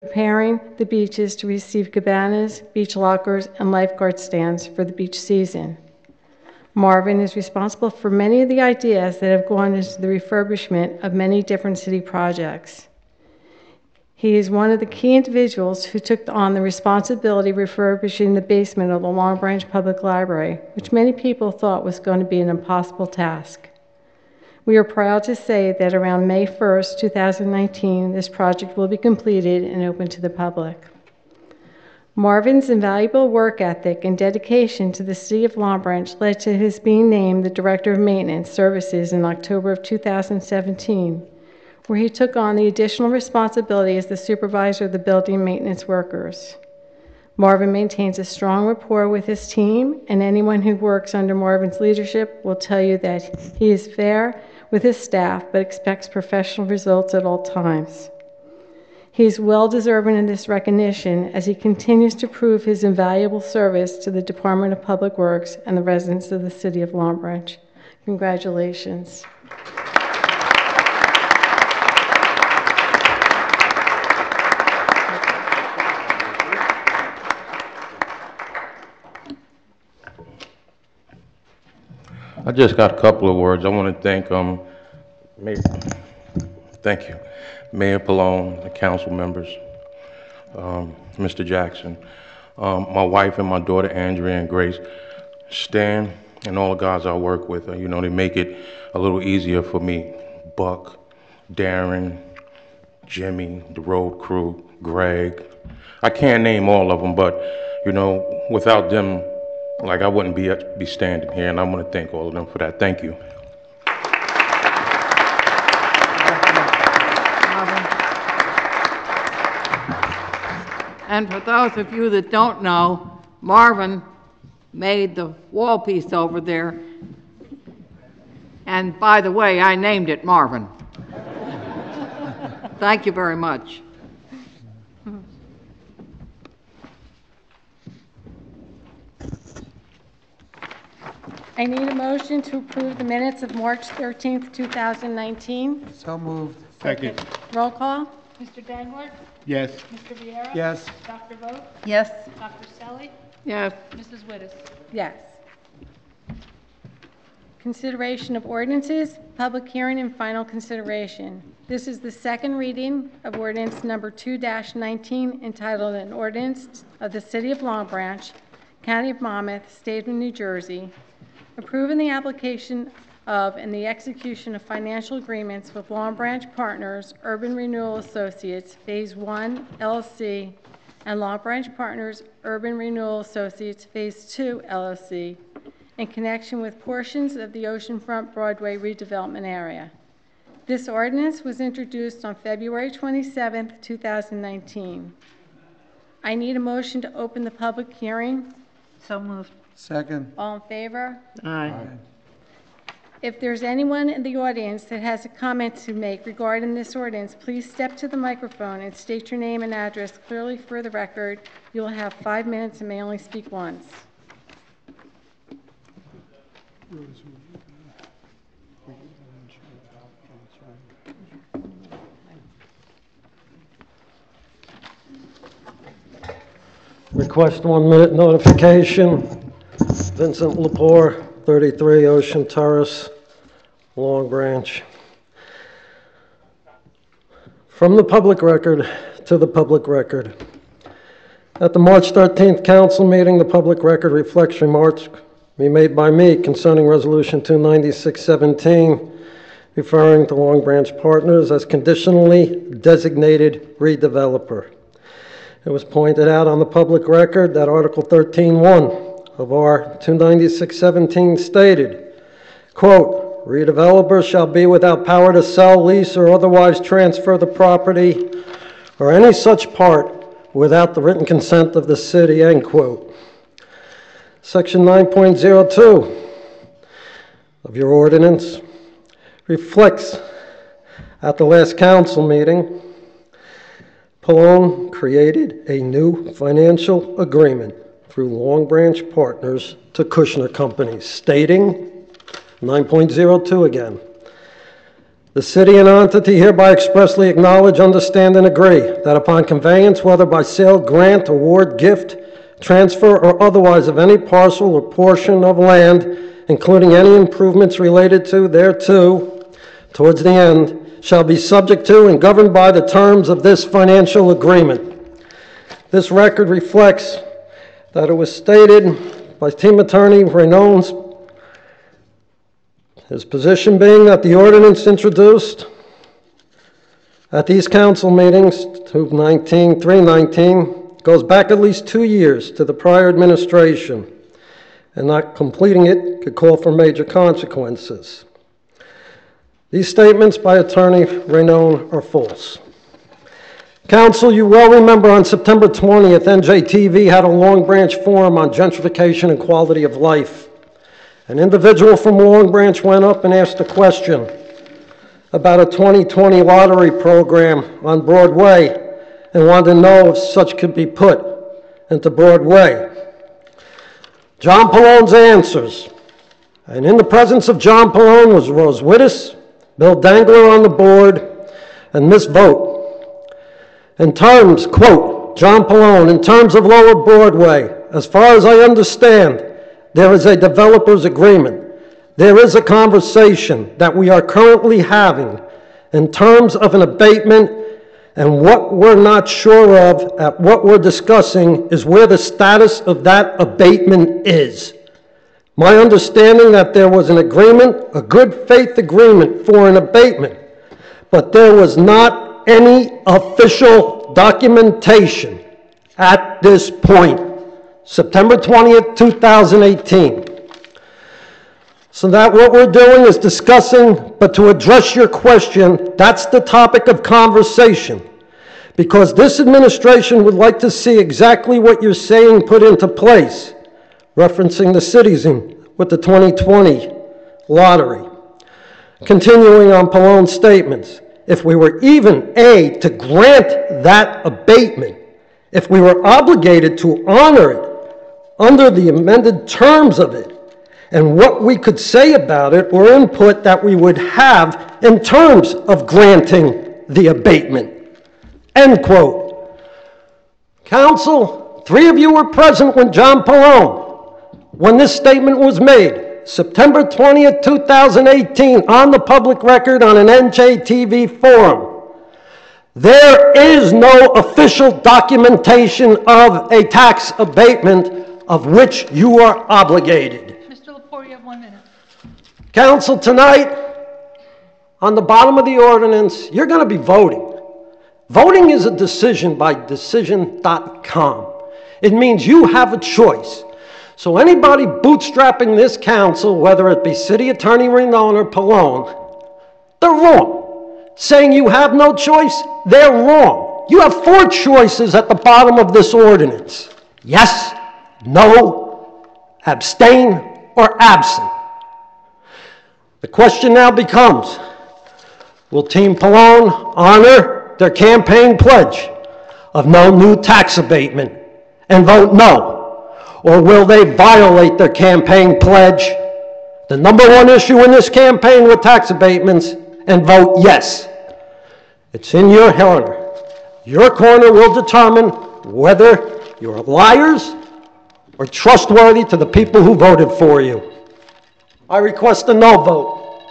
preparing the beaches to receive cabanas, beach lockers, and lifeguard stands for the beach season. Marvin is responsible for many of the ideas that have gone into the refurbishment of many different city projects. He is one of the key individuals who took on the responsibility of refurbishing the basement of the Long Branch Public Library, which many people thought was going to be an impossible task. We are proud to say that around May 1st, 2019, this project will be completed and open to the public. Marvin's invaluable work ethic and dedication to the City of Long Branch led to his being named the Director of Maintenance Services in October of 2017, where he took on the additional responsibility as the supervisor of the building maintenance workers. Marvin maintains a strong rapport with his team, and anyone who works under Marvin's leadership will tell you that he is fair with his staff but expects professional results at all times. He is well deserving of this recognition as he continues to prove his invaluable service to the Department of Public Works and the residents of the City of Long Branch. Congratulations. I just got a couple of words. I want to thank Mayor Pallone, the council members, Mr. Jackson, my wife and my daughter Andrea and Grace, Stan, and all the guys I work with. You know, they make it a little easier for me. Buck, Darren, Jimmy, the road crew, Greg. I can't name all of them, but you know, without them, like, I wouldn't be standing here, and I want to thank all of them for that. Thank you. And for those of you that don't know, Marvin made the wall piece over there. And by the way, I named it Marvin. Thank you very much. I need a motion to approve the minutes of March 13th, 2019. So moved. Second. Roll call. Mr. Dangler? Yes. Mr. Viera? Yes. Dr. Vogt? Yes. Dr. Selly? Yes. Mrs. Wittes? Yes. Consideration of ordinances, public hearing, and final consideration. This is the second reading of ordinance number 2-19, entitled An Ordinance of the City of Long Branch, County of Monmouth, State of New Jersey, approving the application of and the execution of financial agreements with Long Branch Partners, Urban Renewal Associates, Phase 1, LLC, and Long Branch Partners, Urban Renewal Associates, Phase 2, LLC, in connection with portions of the Oceanfront Broadway redevelopment area. This ordinance was introduced on February 27, 2019. I need a motion to open the public hearing. So moved. Second. All in favor? Aye. If there's anyone in the audience that has a comment to make regarding this ordinance, please step to the microphone and state your name and address clearly for the record. You will have 5 minutes and may only speak once. Request 1 minute notification. Vincent Lepore, 33 Ocean Terrace, Long Branch. From the public record to the public record. At the March 13th council meeting, the public record reflects remarks made by me concerning Resolution 296-17, referring to Long Branch Partners as conditionally designated redeveloper. It was pointed out on the public record that Article 13.1 of R 296-17 stated, quote, redevelopers shall be without power to sell, lease, or otherwise transfer the property or any such part without the written consent of the city, end quote. Section 9.02 of your ordinance reflects at the last council meeting, Pallone created a new financial agreement through Long Branch Partners to Kushner Companies, stating, 9.02 again, The city and entity hereby expressly acknowledge, understand, and agree that upon conveyance, whether by sale, grant, award, gift, transfer, or otherwise of any parcel or portion of land, including any improvements related to thereto, towards the end, shall be subject to and governed by the terms of this financial agreement. This record reflects that it was stated by Team Attorney Renone's, his position being that the ordinance introduced at these council meetings, 319, goes back at least 2 years to the prior administration, and not completing it could call for major consequences. These statements by Attorney Renone are false. Council, you well remember on September 20th, NJTV had a Long Branch forum on gentrification and quality of life. An individual from Long Branch went up and asked a question about a 2020 lottery program on Broadway and wanted to know if such could be put into Broadway. John Pallone's answers, and in the presence of John Pallone was Rose Wittes, Bill Dangler on the board, and Miss Vogt. In terms, quote, John Pallone, in terms of Lower Broadway, as far as I understand, there is a developer's agreement. There is a conversation that we are currently having in terms of an abatement, and what we're not sure of at what we're discussing is where the status of that abatement is. My understanding that there was an agreement, a good faith agreement for an abatement, but there was not any official documentation at this point. September 20th, 2018. So that what we're doing is discussing, but to address your question, that's the topic of conversation. Because this administration would like to see exactly what you're saying put into place, referencing the cities with the 2020 lottery. Continuing on Pallone's statements, if we were even to grant that abatement, if we were obligated to honor it under the amended terms of it, and what we could say about it or input that we would have in terms of granting the abatement. End quote. Council, 3 of you were present when John Pallone, when this statement was made, September 20th, 2018, on the public record on an NJTV forum. There is no official documentation of a tax abatement of which you are obligated. Mr. Lepore, you have 1 minute. Council, tonight, on the bottom of the ordinance, you're going to be voting. Voting is a decision by decision.com. It means you have a choice. So anybody bootstrapping this council, whether it be City Attorney Renone or Pallone, they're wrong. Saying you have no choice, they're wrong. You have 4 choices at the bottom of this ordinance. Yes, no, abstain, or absent. The question now becomes, will Team Pallone honor their campaign pledge of no new tax abatement and vote no? Or will they violate their campaign pledge, the #1 issue in this campaign with tax abatements, and vote yes? It's in your corner. Your corner will determine whether you're liars or trustworthy to the people who voted for you. I request a no vote.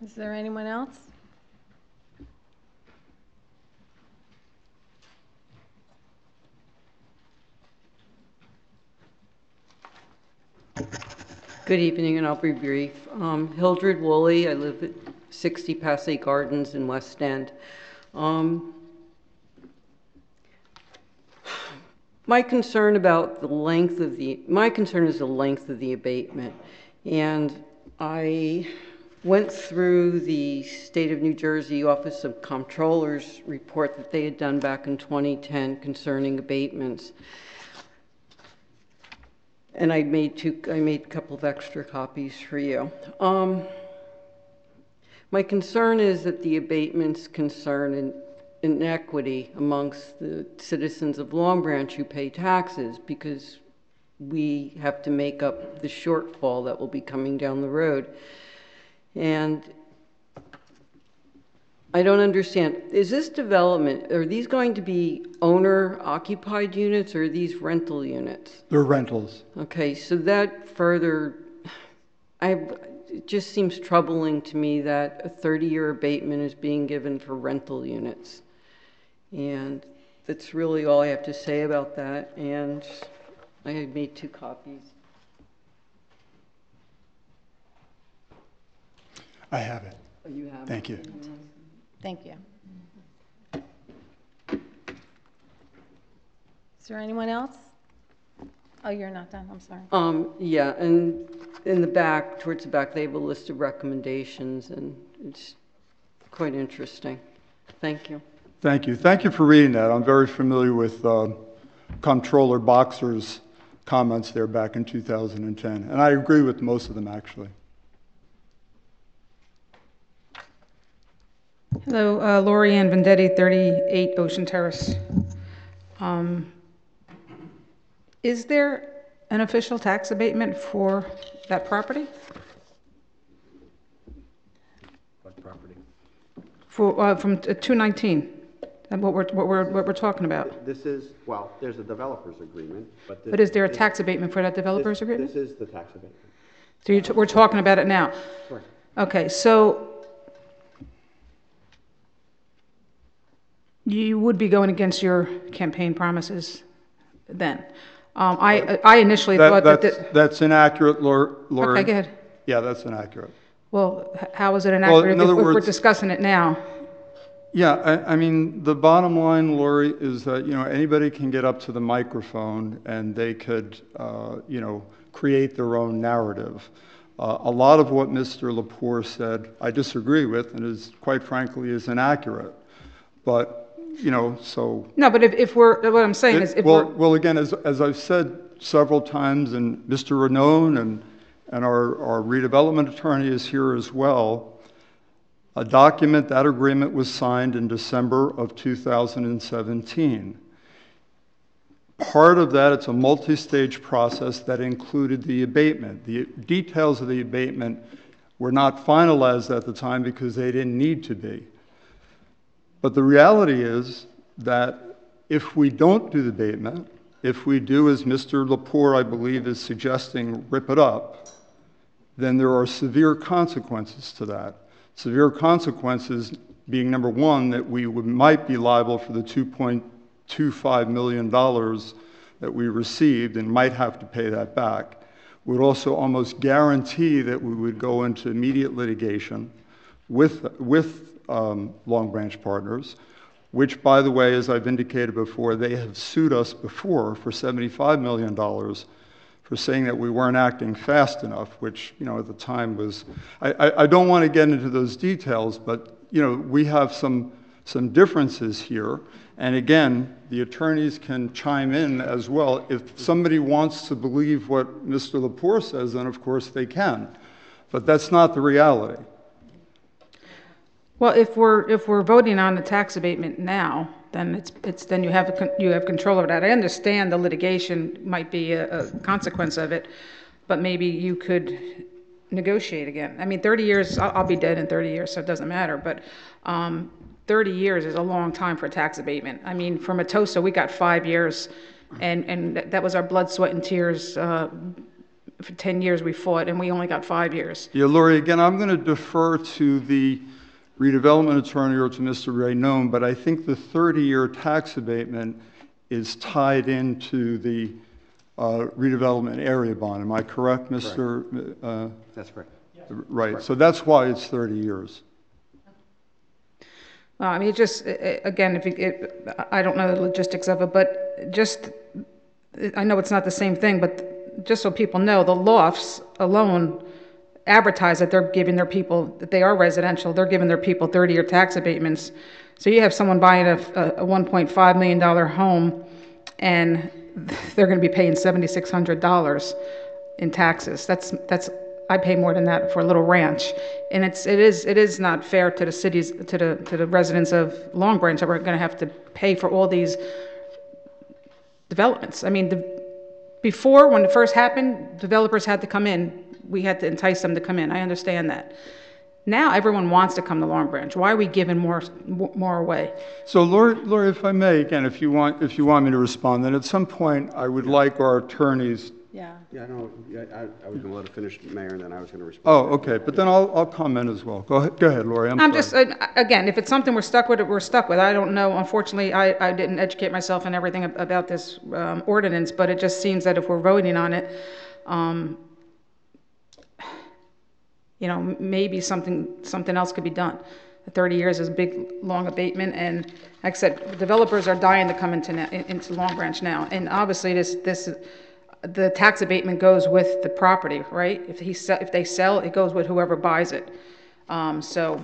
Is there anyone else? Good evening, and I'll be brief. Hildred Woolley, I live at 60 Passaic Gardens in West End. My concern is the length of the abatement, and I went through the State of New Jersey Office of Comptroller's report that they had done back in 2010 concerning abatements. And I made a couple of extra copies for you. My concern is that the abatements concern inequity amongst the citizens of Long Branch who pay taxes, because we have to make up the shortfall that will be coming down the road. And I don't understand, is this development, are these going to be owner-occupied units or are these rental units? They're rentals. Okay, so that further, it just seems troubling to me that a 30-year abatement is being given for rental units. And that's really all I have to say about that, and I had made 2 copies. I have it. Oh, you have it? Thank you. Thank you. Is there anyone else? Oh, you're not done, I'm sorry. Yeah, and in the back, towards the back, they have a list of recommendations, and it's quite interesting. Thank you. Thank you. Thank you for reading that. I'm very familiar with Comptroller Boxer's comments there back in 2010, and I agree with most of them, actually. Hello, Lori Ann Vendetti, 38 Ocean Terrace. Is there an official tax abatement for that property? What property? For, from 219, and what we're talking about? This is, well, there's a developer's agreement, but. But is there a tax abatement for that developer's agreement? This is the tax abatement. So we're talking about it now? Correct. Okay, so you would be going against your campaign promises then? I initially thought that... That's inaccurate, Lori. Okay, go ahead. Yeah, that's inaccurate. Well, how is it inaccurate in other if we're words- discussing it now? Yeah, I mean, the bottom line, Lori, is that, anybody can get up to the microphone and they could, create their own narrative. A lot of what Mr. Lepore said, I disagree with, and is, quite frankly, is inaccurate. But, so... No, but if we're, what I'm saying is if well, again, as I've said several times, and Mr. Ranone and our redevelopment attorney is here as well, that agreement was signed in December of 2017. Part of that, it's a multi-stage process that included the abatement. The details of the abatement were not finalized at the time because they didn't need to be. But the reality is that if we don't do the abatement, if we do, as Mr. Lepore, I believe, is suggesting, rip it up, then there are severe consequences to that. Severe consequences being, number one, that we might be liable for the $2.25 million that we received and might have to pay that back. Would also almost guarantee that we would go into immediate litigation with Long Branch Partners, which, by the way, as I've indicated before, they have sued us before for $75 million for saying that we weren't acting fast enough, which, at the time was... I don't want to get into those details, but, we have some differences here. And again, the attorneys can chime in as well. If somebody wants to believe what Mr. Lepore says, then of course they can. But that's not the reality. Well, if we're voting on the tax abatement now, then then you have control over that. I understand the litigation might be a consequence of it, but maybe you could negotiate again. I mean, 30 years, I'll be dead in 30 years, so it doesn't matter, but 30 years is a long time for a tax abatement. I mean, for Matosa, we got 5 years, and that was our blood, sweat, and tears. For 10 years we fought, and we only got 5 years. Yeah, Lori, again, I'm going to defer to the redevelopment attorney or to Mr. Ranone, but I think the 30-year tax abatement is tied into the redevelopment area bond. Am I correct, Mr.? That's correct. Right, Correct. so that's why it's 30 years. Well, I mean, it just, again, I don't know the logistics of it, but just, I know it's not the same thing, but just so people know, the lofts alone advertise that they're giving their people, that they are residential, they're giving their people 30-year tax abatements. So you have someone buying a $1.5 million home, and they're going to be paying $7,600 in taxes. That's I pay more than that for a little ranch, and it is not fair to the cities, to the residents of Long Branch that we're going to have to pay for all these developments. I mean, Before, when it first happened, developers had to come in. We had to entice them to come in. I understand that. Now everyone wants to come to Long Branch. Why are we giving more away? So Lori, if I may, again, if you want me to respond, then at some point I would like our attorneys. Yeah. Yeah, no, I was going to let her finish, Mayor, and then I was going to respond. Oh, okay, but then I'll comment as well. Go ahead, Lori. I'm sorry. just, again, if it's something we're stuck with, we're stuck with. I don't know. Unfortunately, I didn't educate myself and everything about this ordinance, but it just seems that if we're voting on it, you know, maybe something else could be done. 30 years is a big, long abatement, and like I said, developers are dying to come into Long Branch now. And obviously, the tax abatement goes with the property, right? If they sell, it goes with whoever buys it. So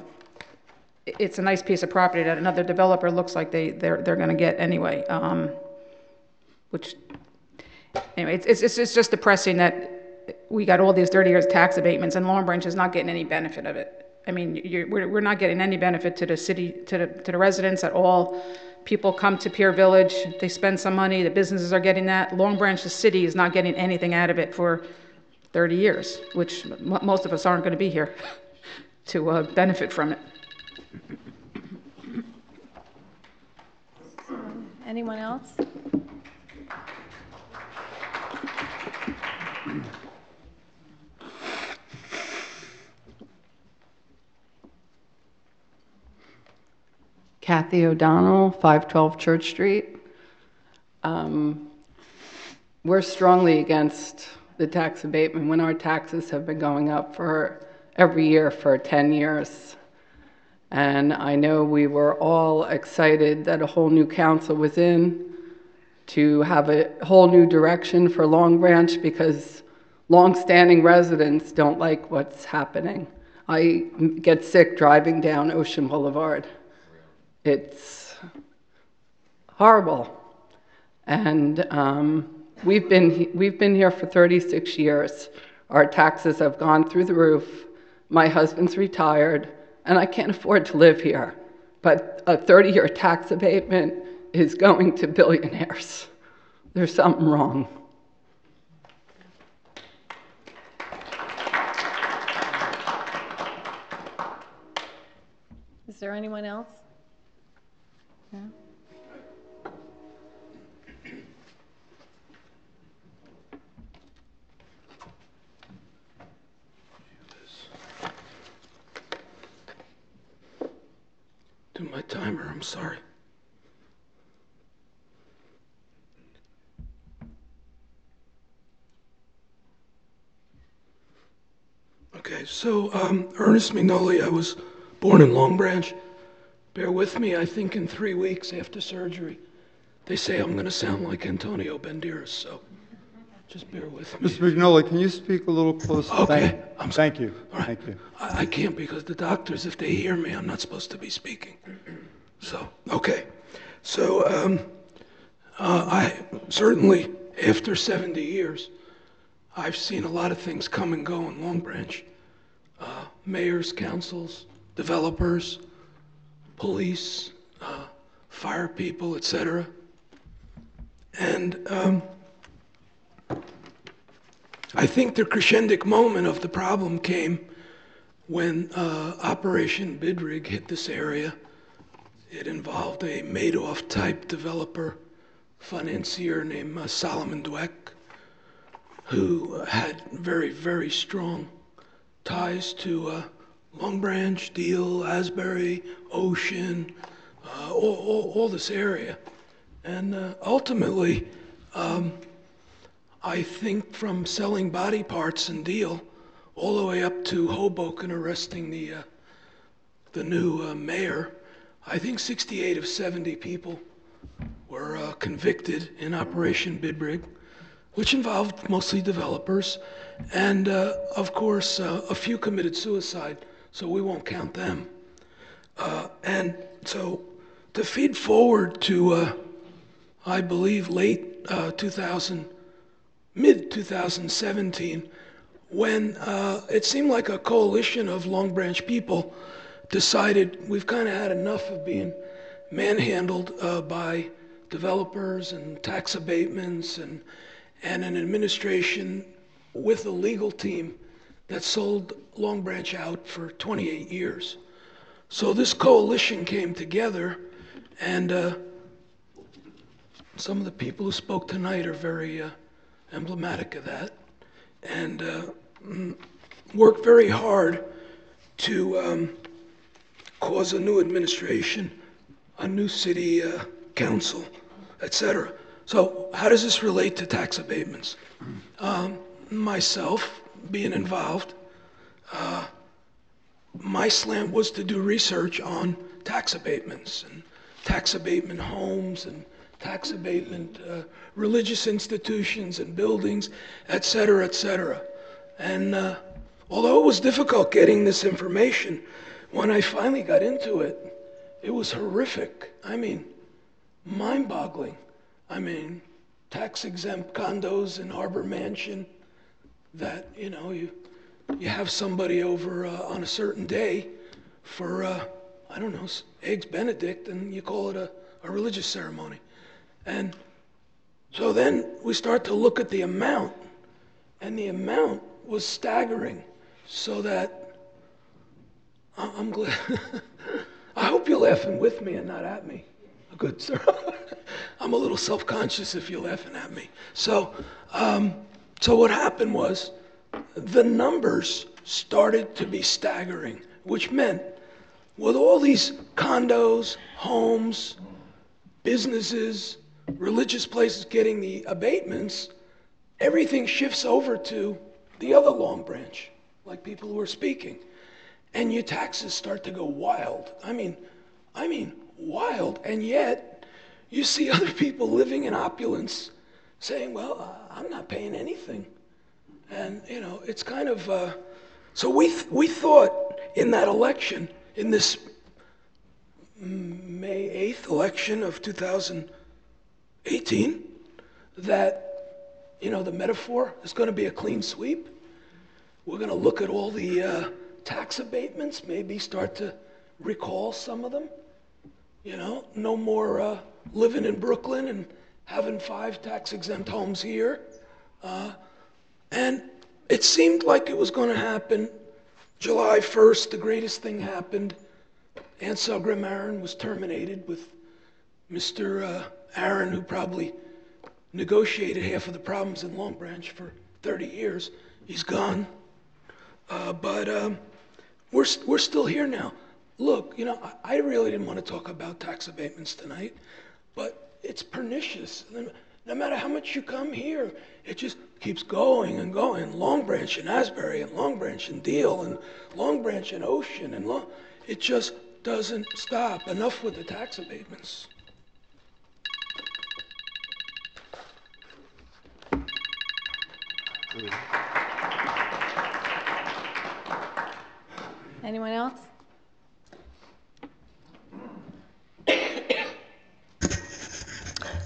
it's a nice piece of property that another developer looks like they're going to get anyway. Which anyway, it's just depressing that we got all these 30 years tax abatements and Long Branch is not getting any benefit of it. I mean, we're not getting any benefit to the city, to the residents at all. People come to Pier Village, they spend some money, the businesses are getting that. Long Branch, the city, is not getting anything out of it for 30 years, which most of us aren't going to be here to benefit from it. Anyone else? Kathy O'Donnell, 512 Church Street. We're strongly against the tax abatement when our taxes have been going up for every year for 10 years. And I know we were all excited that a whole new council was in to have a whole new direction for Long Branch because long-standing residents don't like what's happening. I get sick driving down Ocean Boulevard. It's horrible, and we've been here for 36 years. Our taxes have gone through the roof. My husband's retired, and I can't afford to live here. But a 30-year tax abatement is going to billionaires. There's something wrong. Is there anyone else? No? Do my timer, I'm sorry. Okay, so Ernest McNulty, I was born in Long Branch. Bear with me, I think in 3 weeks after surgery, they say I'm going to sound like Antonio Banderas, so just bear with me. Mr. McNulty, can you speak a little closer? Okay. Thank you. All right. Thank you. I can't because the doctors, if they hear me, I'm not supposed to be speaking. So, okay. So, I certainly, after 70 years, I've seen a lot of things come and go in Long Branch. Mayors, councils, developers, police, fire people, etc. And I think the crescendic moment of the problem came when Operation Bidrig hit this area. It involved a Madoff-type developer, financier named Solomon Dweck, who had very, very strong ties to Long Branch, Deal, Asbury, Ocean, all this area. And ultimately, I think from selling body parts in Deal all the way up to Hoboken arresting the new mayor, I think 68 of 70 people were convicted in Operation Bidrig, which involved mostly developers. And of course, a few committed suicide, so we won't count them. And so to feed forward to, I believe, mid-2017, when it seemed like a coalition of Long Branch people decided we've kind of had enough of being manhandled by developers and tax abatements and an administration with a legal team that sold Long Branch out for 28 years. So this coalition came together, and some of the people who spoke tonight are very emblematic of that, and worked very hard to cause a new administration, a new city council, etc. So how does this relate to tax abatements? Myself being involved, my slant was to do research on tax abatements and tax abatement homes and tax abatement religious institutions and buildings, et cetera, et cetera. And although it was difficult getting this information, when I finally got into it, it was horrific. I mean, mind-boggling. I mean, tax-exempt condos in Harbor Mansion that, you know, you have somebody over on a certain day for, I don't know, Eggs Benedict, and you call it a religious ceremony. And so then we start to look at the amount, and the amount was staggering, so that I'm glad. I hope you're laughing with me and not at me. Good, sir. I'm a little self-conscious if you're laughing at me. So what happened was the numbers started to be staggering, which meant with all these condos, homes, businesses, religious places getting the abatements, everything shifts over to the other Long Branch, like people who are speaking. And your taxes start to go wild. I mean, wild. And yet, you see other people living in opulence saying, well, I'm not paying anything. And, you know, it's kind of, so we thought in that election, in this May 8th election of 2018, that, you know, the metaphor is going to be a clean sweep. We're going to look at all the tax abatements, maybe start to recall some of them. You know, no more living in Brooklyn and having 5 tax-exempt homes here. And it seemed like it was going to happen. July 1st, the greatest thing happened. Ansel Grimm-Aaron was terminated with Mr. Aaron, who probably negotiated half of the problems in Long Branch for 30 years. He's gone. But we're still here now. Look, you know, I really didn't want to talk about tax abatements tonight, but it's pernicious. No matter how much you come here, it just keeps going and going. Long Branch and Asbury and Long Branch and Deal and Long Branch and Ocean and it just doesn't stop. Enough with the tax abatements. Anyone else?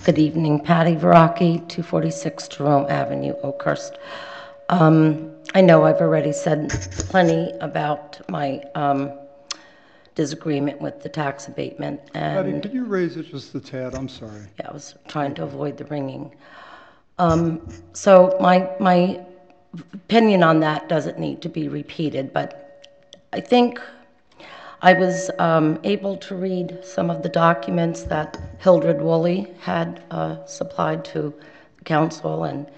Good evening, Patty Veracchi, 246 Jerome Avenue, Oakhurst. I know I've already said plenty about my disagreement with the tax abatement. Patty, And could you raise it just a tad? I'm sorry. yeah, I was trying to avoid the ringing. So my opinion on that doesn't need to be repeated, but I think I was able to read some of the documents that Hildred Woolley had supplied to the council, and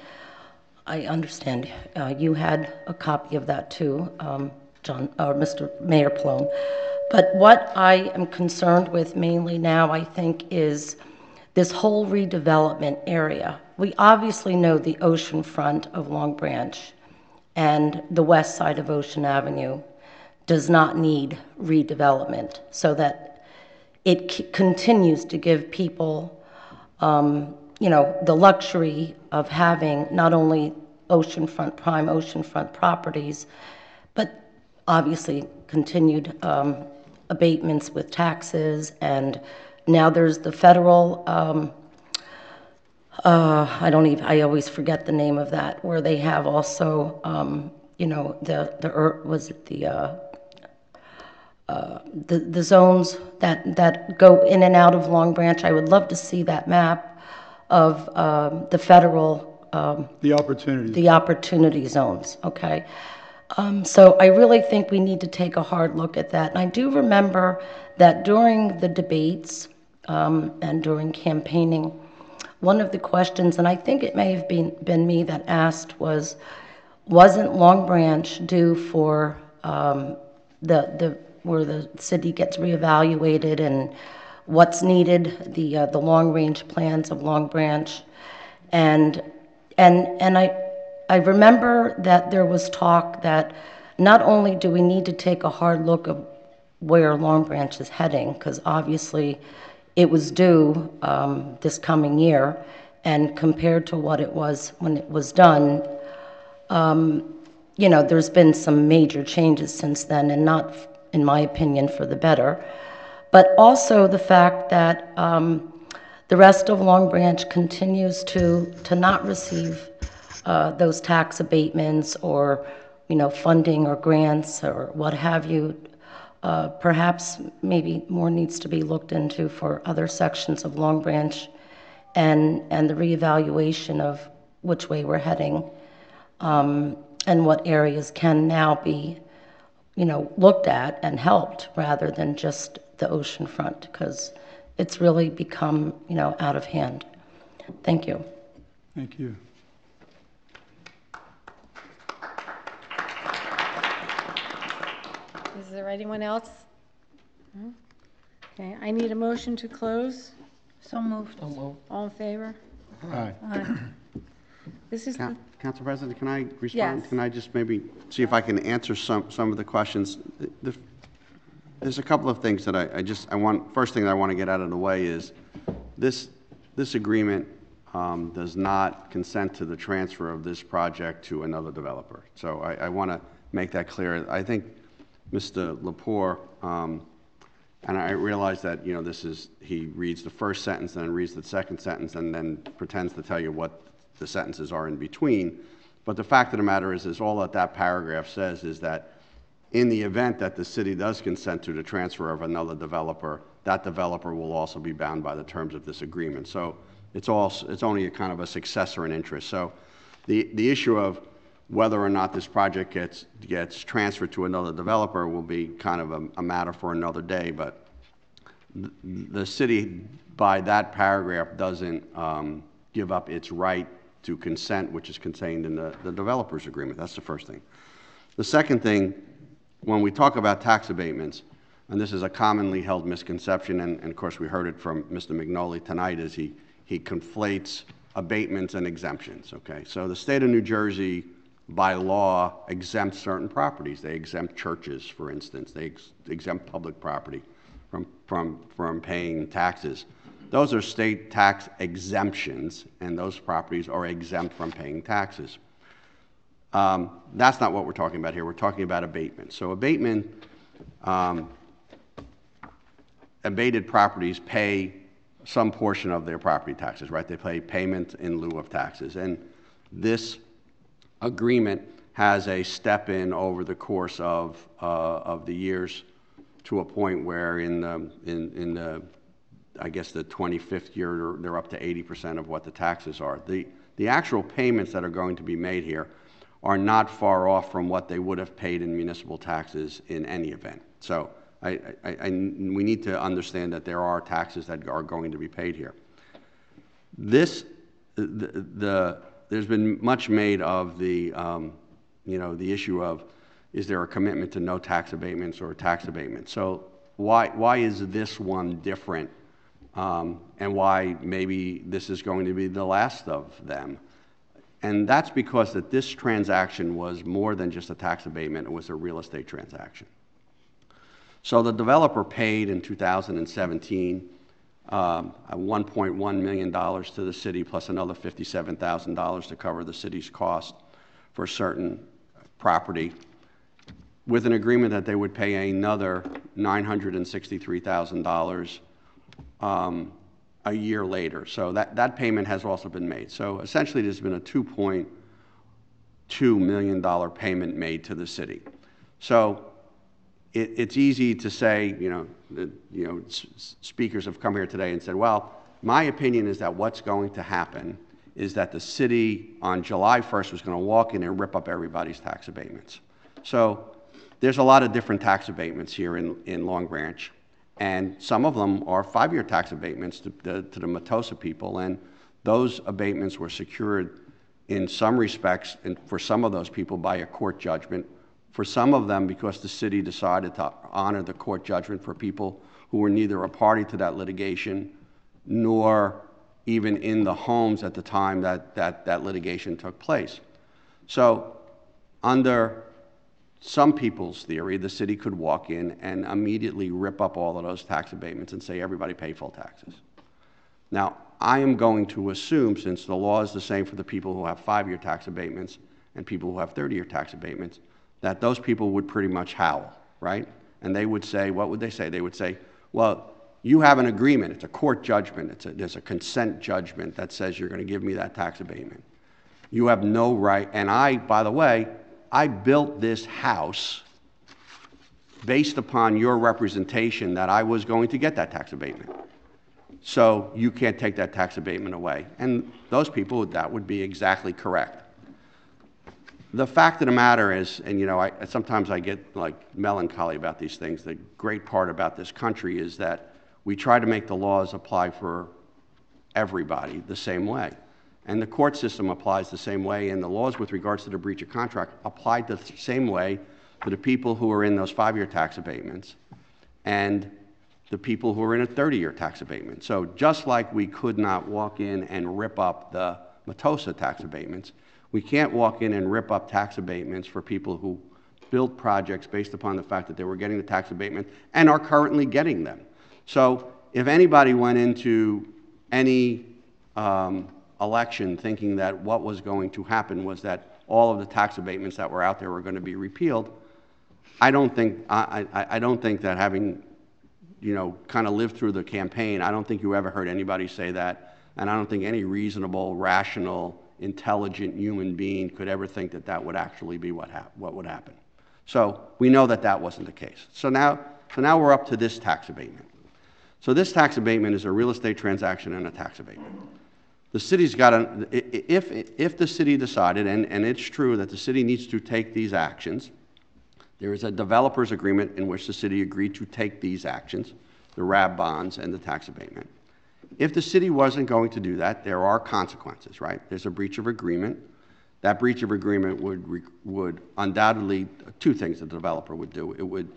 I understand you had a copy of that too, Mr. Mayor Pallone. But what I am concerned with mainly now, I think, is this whole redevelopment area. We obviously know the ocean front of Long Branch and the west side of Ocean Avenue does not need redevelopment, so that it continues to give people, you know, the luxury of having not only oceanfront, prime oceanfront properties, but obviously continued abatements with taxes. And now there's the federal, I always forget the name of that, where they have also, you know, the zones that go in and out of Long Branch. I would love to see that map of the federal The opportunities. the opportunity zones, okay? So I really think we need to take a hard look at that. And I do remember that during the debates and during campaigning, one of the questions, and I think it may have been me that asked, wasn't Long Branch due for where the city gets reevaluated and what's needed, the long-range plans of Long Branch? And I remember that there was talk that not only do we need to take a hard look at where Long Branch is heading, because obviously it was due this coming year, and compared to what it was when it was done, you know, there's been some major changes since then, and not, in my opinion, for the better. But also the fact that the rest of Long Branch continues to not receive those tax abatements or, you know, funding or grants or what have you. Perhaps maybe more needs to be looked into for other sections of Long Branch, and the reevaluation of which way we're heading, and what areas can now be, you know, looked at and helped rather than just the ocean front, because it's really become, you know, out of hand. Thank you. Thank you. Is there anyone else? No? Okay, I need a motion to close. So moved. All in favor? Aye. Aye. This is the, Council President, can I respond? Yes. Can I just maybe see if I can answer some of the questions? There's a couple of things that I want, first thing that I want to get out of the way is this agreement does not consent to the transfer of this project to another developer. So I want to make that clear. I think Mr. Lepore, and I realize that, you know, he reads the first sentence and then reads the second sentence and then pretends to tell you what the sentences are in between. But the fact of the matter is all that paragraph says is that in the event that the city does consent to the transfer of another developer, that developer will also be bound by the terms of this agreement. So it's only a kind of a successor in interest. So the issue of whether or not this project gets transferred to another developer will be kind of a matter for another day. But the city, by that paragraph, doesn't give up its right to consent, which is contained in the developer's agreement. That's the first thing. The second thing, when we talk about tax abatements, and this is a commonly held misconception, and of course we heard it from Mr. Mignoli tonight, is he conflates abatements and exemptions, okay? So the state of New Jersey, by law, exempts certain properties. They exempt churches, for instance. They exempt public property from paying taxes. Those are state tax exemptions, and those properties are exempt from paying taxes. That's not what we're talking about here. We're talking about abatement. So abated properties pay some portion of their property taxes, right? They pay payment in lieu of taxes. And this agreement has a step in over the course of the years to a point where in the I guess the 25th year, they're up to 80% of what the taxes are. The actual payments that are going to be made here are not far off from what they would have paid in municipal taxes in any event. So we need to understand that there are taxes that are going to be paid here. There's been much made of the issue of, is there a commitment to no tax abatements or tax abatements? So why is this one different? And why maybe this is going to be the last of them. And that's because that this transaction was more than just a tax abatement, it was a real estate transaction. So the developer paid in 2017 $1.1 million to the city plus another $57,000 to cover the city's cost for certain property, with an agreement that they would pay another $963,000 a year later. So that payment has also been made. So essentially there's been a $2.2 million payment made to the city. So it's easy to say, speakers have come here today and said, well, my opinion is that what's going to happen is that the city on July 1st was going to walk in and rip up everybody's tax abatements. So there's a lot of different tax abatements here in Long Branch, and some of them are 5-year tax abatements to the Matosa people, and those abatements were secured in some respects, and for some of those people by a court judgment. For some of them, because the city decided to honor the court judgment for people who were neither a party to that litigation nor even in the homes at the time that litigation took place. So under some people's theory, the city could walk in and immediately rip up all of those tax abatements and say everybody pay full taxes. Now, I am going to assume, since the law is the same for the people who have 5-year tax abatements and people who have 30-year tax abatements, that those people would pretty much howl, right? And they would say, what would they say? They would say, well, you have an agreement. It's a court judgment. There's a consent judgment that says you're going to give me that tax abatement. You have no right. And I, by the way, I built this house based upon your representation that I was going to get that tax abatement. So you can't take that tax abatement away. And those people, that would be exactly correct. The fact of the matter is, and sometimes I get like melancholy about these things, the great part about this country is that we try to make the laws apply for everybody the same way. And the court system applies the same way, and the laws with regards to the breach of contract apply the same way to the people who are in those 5-year tax abatements and the people who are in a 30-year tax abatement. So just like we could not walk in and rip up the Matosa tax abatements, we can't walk in and rip up tax abatements for people who built projects based upon the fact that they were getting the tax abatement and are currently getting them. So if anybody went into any election thinking that what was going to happen was that all of the tax abatements that were out there were going to be repealed, I don't think that having kind of lived through the campaign, I don't think you ever heard anybody say that, and I don't think any reasonable, rational, intelligent human being could ever think that that would actually be what would happen. So we know that that wasn't the case. So now we're up to this tax abatement. So this tax abatement is a real estate transaction and a tax abatement. The city's got if the city decided, and it's true that the city needs to take these actions, there is a developer's agreement in which the city agreed to take these actions, the RAB bonds and the tax abatement. If the city wasn't going to do that, there are consequences, right? There's a breach of agreement. That breach of agreement would undoubtedly, 2 things the developer would do. It would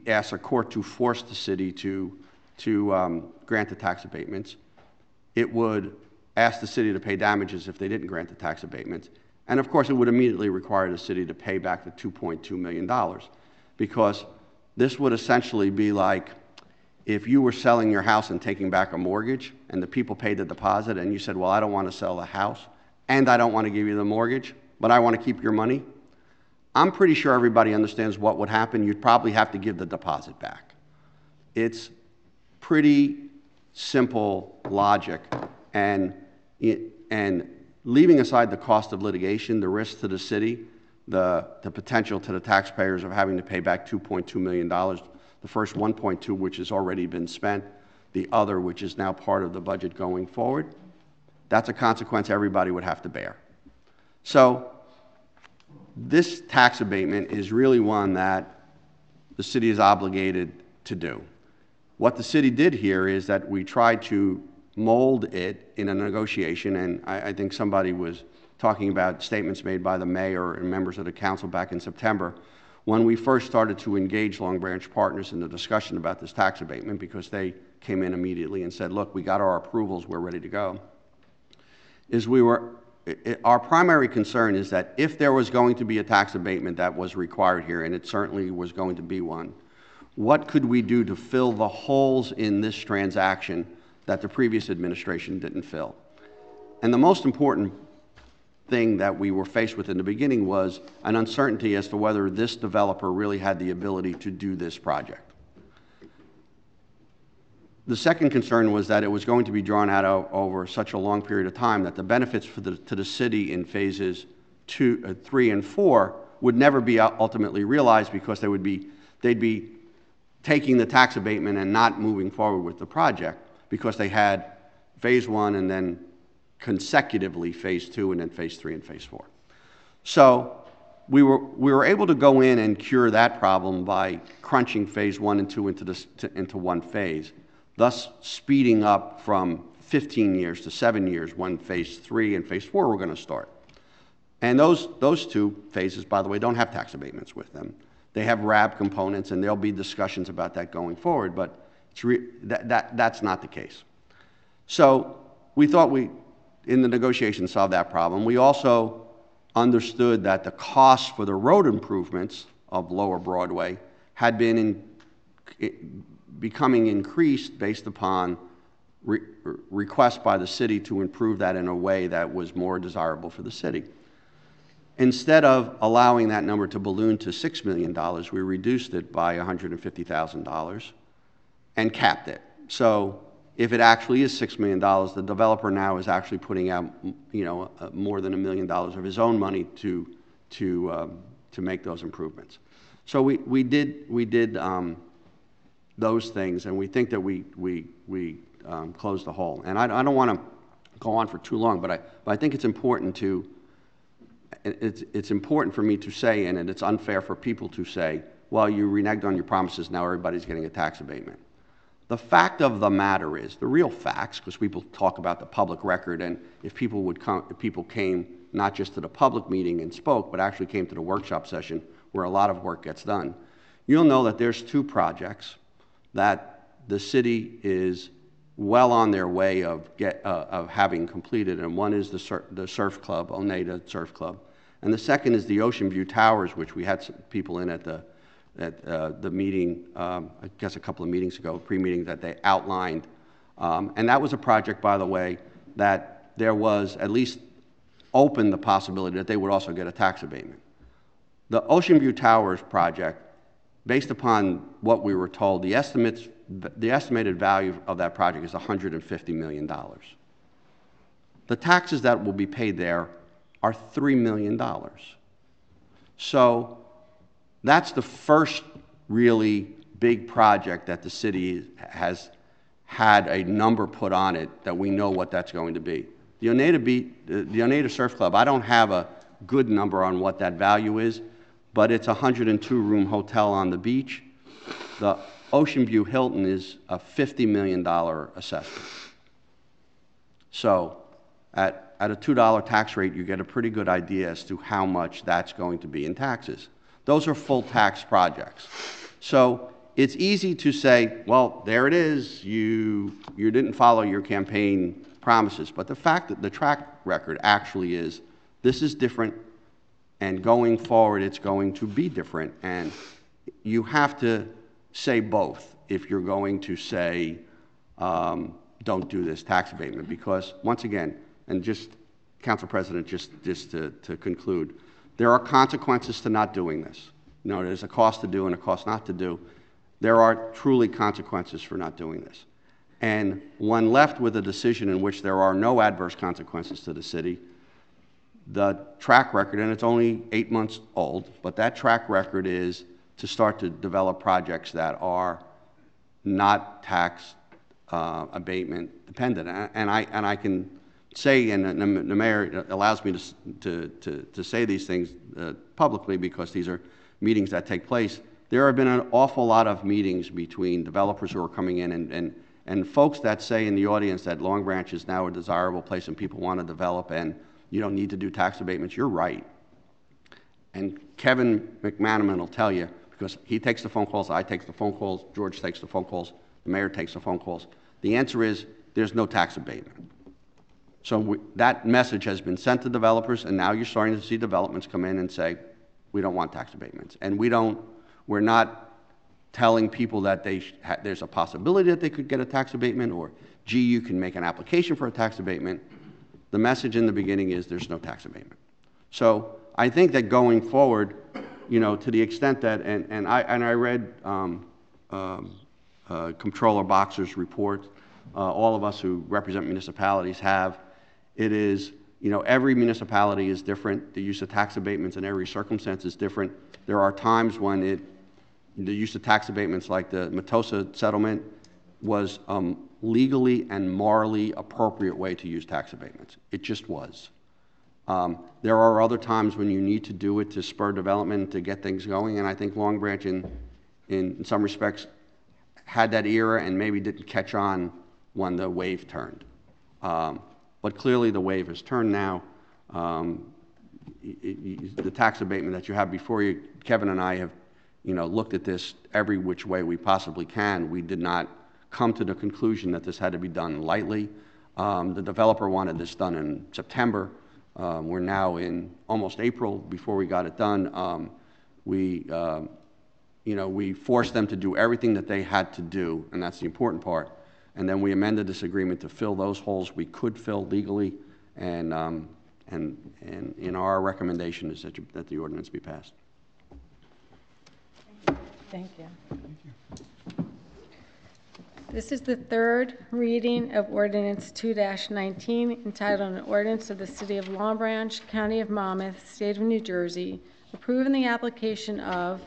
ask a court to force the city to grant the tax abatements. It would ask the city to pay damages if they didn't grant the tax abatements. And of course, it would immediately require the city to pay back the $2.2 million, because this would essentially be like if you were selling your house and taking back a mortgage and the people paid the deposit and you said, well, I don't want to sell the house and I don't want to give you the mortgage, but I want to keep your money. I'm pretty sure everybody understands what would happen. You'd probably have to give the deposit back. It's pretty simple logic, and leaving aside the cost of litigation, the risk to the city, the potential to the taxpayers of having to pay back $2.2 million, the first 1.2 which has already been spent, the other which is now part of the budget going forward, that's a consequence everybody would have to bear. So this tax abatement is really one that the city is obligated to do. What the city did here is that we tried to mold it in a negotiation, and I think somebody was talking about statements made by the mayor and members of the council back in September when we first started to engage Long Branch Partners in the discussion about this tax abatement, because they came in immediately and said, look, we got our approvals, we're ready to go. Our primary concern is that if there was going to be a tax abatement that was required here, and it certainly was going to be one, what could we do to fill the holes in this transaction that the previous administration didn't fill? And the most important thing that we were faced with in the beginning was an uncertainty as to whether this developer really had the ability to do this project. The second concern was that it was going to be drawn out over such a long period of time that the benefits to the city in phases 2, 3, and 4 would never be ultimately realized, because they'd be taking the tax abatement and not moving forward with the project, because they had phase 1 and then consecutively Phase 2 and then Phase 3 and Phase 4. So we were able to go in and cure that problem by crunching Phase 1 and 2 into one phase, thus speeding up from 15 years to 7 years when Phase 3 and Phase 4 were going to start. And those two phases, by the way, don't have tax abatements with them. They have RAB components, and there'll be discussions about that going forward, but that's not the case. So we thought in the negotiations, solve that problem. We also understood that the cost for the road improvements of Lower Broadway had been becoming increased based upon requests by the city to improve that in a way that was more desirable for the city. Instead of allowing that number to balloon to $6 million, we reduced it by $150,000 and capped it. So if it actually is $6 million, the developer now is actually putting out, more than $1 million of his own money to make those improvements. So we did those things, and we think that we closed the hole. And I don't want to go on for too long, but I think it's important to. It's important for me to say, and it's unfair for people to say, well, you reneged on your promises, now everybody's getting a tax abatement. The fact of the matter is, the real facts, because people talk about the public record, and if people came not just to the public meeting and spoke, but actually came to the workshop session where a lot of work gets done, you'll know that there's two projects that the city is well on their way of having completed, and one is the surf club, Oneida Surf Club, and the second is the Ocean View Towers, which we had some people in at the meeting, I guess a couple of meetings ago, pre-meeting, that they outlined, and that was a project, by the way, that there was at least open the possibility that they would also get a tax abatement. The Ocean View Towers project, based upon what we were told, the estimated value of that project is $150 million. The taxes that will be paid there are $3 million. So that's the first really big project that the city has had a number put on it that we know what that's going to be. The Oneida Surf Club, I don't have a good number on what that value is, but it's a 102-room hotel on the beach. The Ocean View Hilton is a $50 million assessment. So at a $2 tax rate, you get a pretty good idea as to how much that's going to be in taxes. Those are full tax projects. So it's easy to say, well, there it is, you didn't follow your campaign promises. But the fact that the track record actually is, this is different, and going forward, it's going to be different. And you have to say both if you're going to say, don't do this tax abatement. Because once again, and just, Council President, just to conclude, there are consequences to not doing this. There's a cost to do and a cost not to do. There are truly consequences for not doing this. And when left with a decision in which there are no adverse consequences to the city, the track record, and it's only 8 months old, but that track record is to start to develop projects that are not tax abatement dependent. And I can say, and the mayor allows me to say these things publicly because these are meetings that take place. There have been an awful lot of meetings between developers who are coming in and folks that say in the audience that Long Branch is now a desirable place and people want to develop and you don't need to do tax abatements. You're right. And Kevin McManaman will tell you, because he takes the phone calls, I take the phone calls, George takes the phone calls, the mayor takes the phone calls. The answer is there's no tax abatement. So that message has been sent to developers, and now you're starting to see developments come in and say, we don't want tax abatements. And we're not telling people that there's a possibility that they could get a tax abatement, or, gee, you can make an application for a tax abatement. The message in the beginning is there's no tax abatement. So I think that going forward, to the extent that, and I read Comptroller Boxer's report, all of us who represent municipalities have, it is, every municipality is different. The use of tax abatements in every circumstance is different. There are times when the use of tax abatements, like the Matosa settlement, was legally and morally appropriate way to use tax abatements. It just was. There are other times when you need to do it to spur development, to get things going, and I think Long Branch in some respects had that era and maybe didn't catch on when the wave turned. But clearly the wave has turned now. The tax abatement that you have before you, Kevin and I have, looked at this every which way we possibly can. We did not come to the conclusion that this had to be done lightly. The developer wanted this done in September. We're now in almost April before we got it done. We forced them to do everything that they had to do, and that's the important part. And then we amended this agreement to fill those holes we could fill legally, and our recommendation is that the ordinance be passed. Thank you. This is the third reading of Ordinance 2-19, entitled An Ordinance of the City of Long Branch, County of Monmouth, State of New Jersey, approving the application of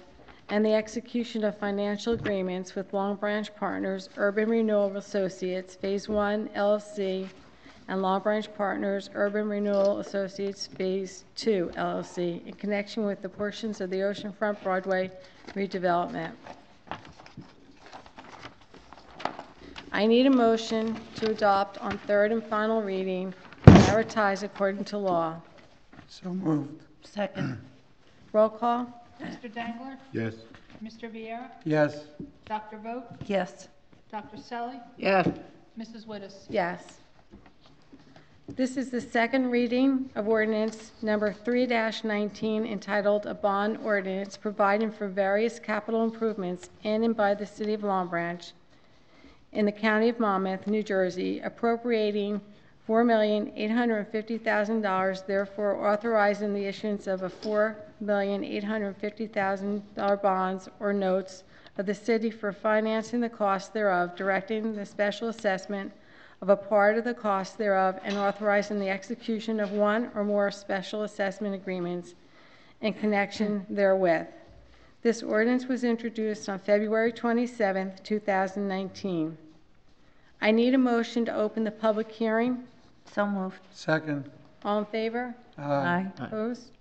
and the execution of financial agreements with Long Branch Partners, Urban Renewal Associates, Phase 1, LLC, and Long Branch Partners, Urban Renewal Associates, Phase 2, LLC, in connection with the portions of the Oceanfront Broadway redevelopment. I need a motion to adopt on third and final reading, advertise according to law. So moved. Second. Roll call. Mr. Dangler? Yes. Mr. Viera? Yes. Dr. Vogt? Yes. Dr. Selly? Yes. Mrs. Wittes? Yes. This is the second reading of ordinance number 3-19, entitled A Bond Ordinance Providing for Various Capital Improvements in and by the City of Long Branch in the County of Monmouth, New Jersey, appropriating $4,850,000, therefore authorizing the issuance of a $4,850,000 bonds or notes of the city for financing the cost thereof, directing the special assessment of a part of the cost thereof, and authorizing the execution of one or more special assessment agreements in connection therewith. This ordinance was introduced on February 27, 2019. I need a motion to open the public hearing. So moved. Second. All in favor? Aye. Opposed?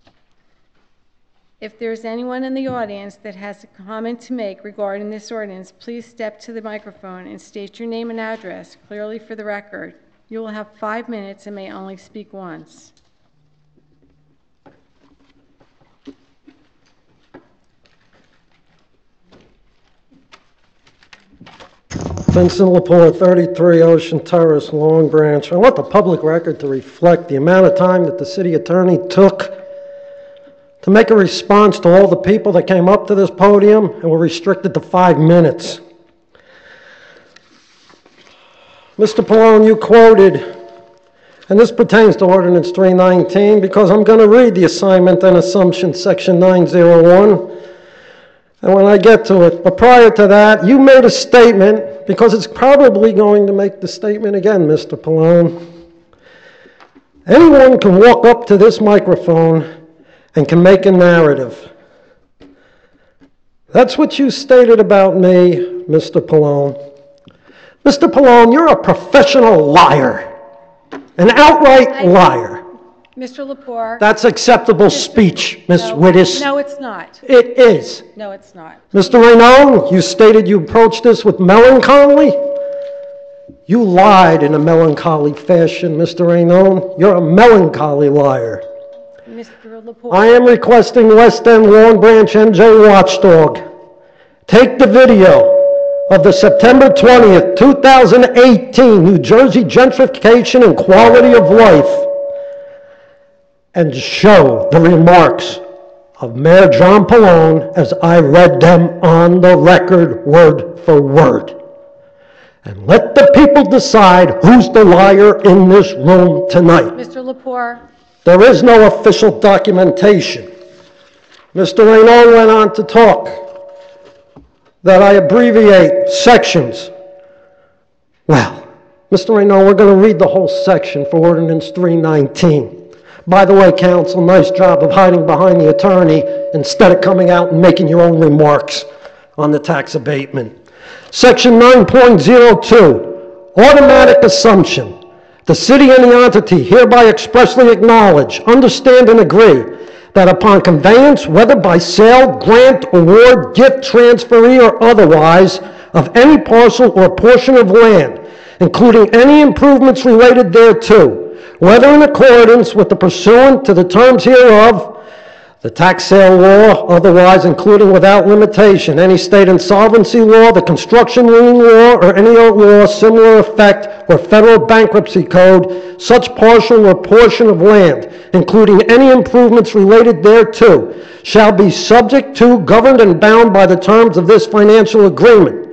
If there's anyone in the audience that has a comment to make regarding this ordinance, please step to the microphone and state your name and address clearly for the record. You will have 5 minutes and may only speak once. Vincent Lepore, 33 Ocean Terrace, Long Branch. I want the public record to reflect the amount of time that the city attorney took to make a response to all the people that came up to this podium and were restricted to 5 minutes. Mr. Pallone, you quoted, and this pertains to Ordinance 319 because I'm going to read the assignment and assumption, section 901, and when I get to it. But prior to that, you made a statement, because it's probably going to make the statement again, Mr. Pallone. Anyone can walk up to this microphone and can make a narrative. That's what you stated about me, Mr. Pallone. Mr. Pallone, you're a professional liar, an outright liar. Mr. Lepore. That's acceptable speech, Ms. Wittes. No, it's not. It is. No, it's not. Mr. Raynon, you stated you approached this with melancholy. You lied in a melancholy fashion, Mr. Raynon. You're a melancholy liar. Mr. Lepore. I am requesting West End Long Branch NJ Watchdog take the video of the September 20th, 2018 New Jersey Gentrification and Quality of Life and show the remarks of Mayor John Pallone as I read them on the record word for word. And let the people decide who's the liar in this room tonight. Mr. Lepore. There is no official documentation. Mr. Raynon went on to talk that I abbreviate sections. Well, Mr. Raynon, we're going to read the whole section for Ordinance 319. By the way, counsel, nice job of hiding behind the attorney instead of coming out and making your own remarks on the tax abatement. Section 9.02, automatic assumption. The city and the entity hereby expressly acknowledge, understand, and agree that upon conveyance, whether by sale, grant, award, gift, transferee, or otherwise, of any parcel or portion of land, including any improvements related thereto, whether in accordance with the pursuant to the terms hereof, the tax sale law, otherwise including without limitation, any state insolvency law, the construction lien law, or any other law similar effect, or federal bankruptcy code, such parcel or portion of land, including any improvements related thereto, shall be subject to, governed, and bound by the terms of this financial agreement.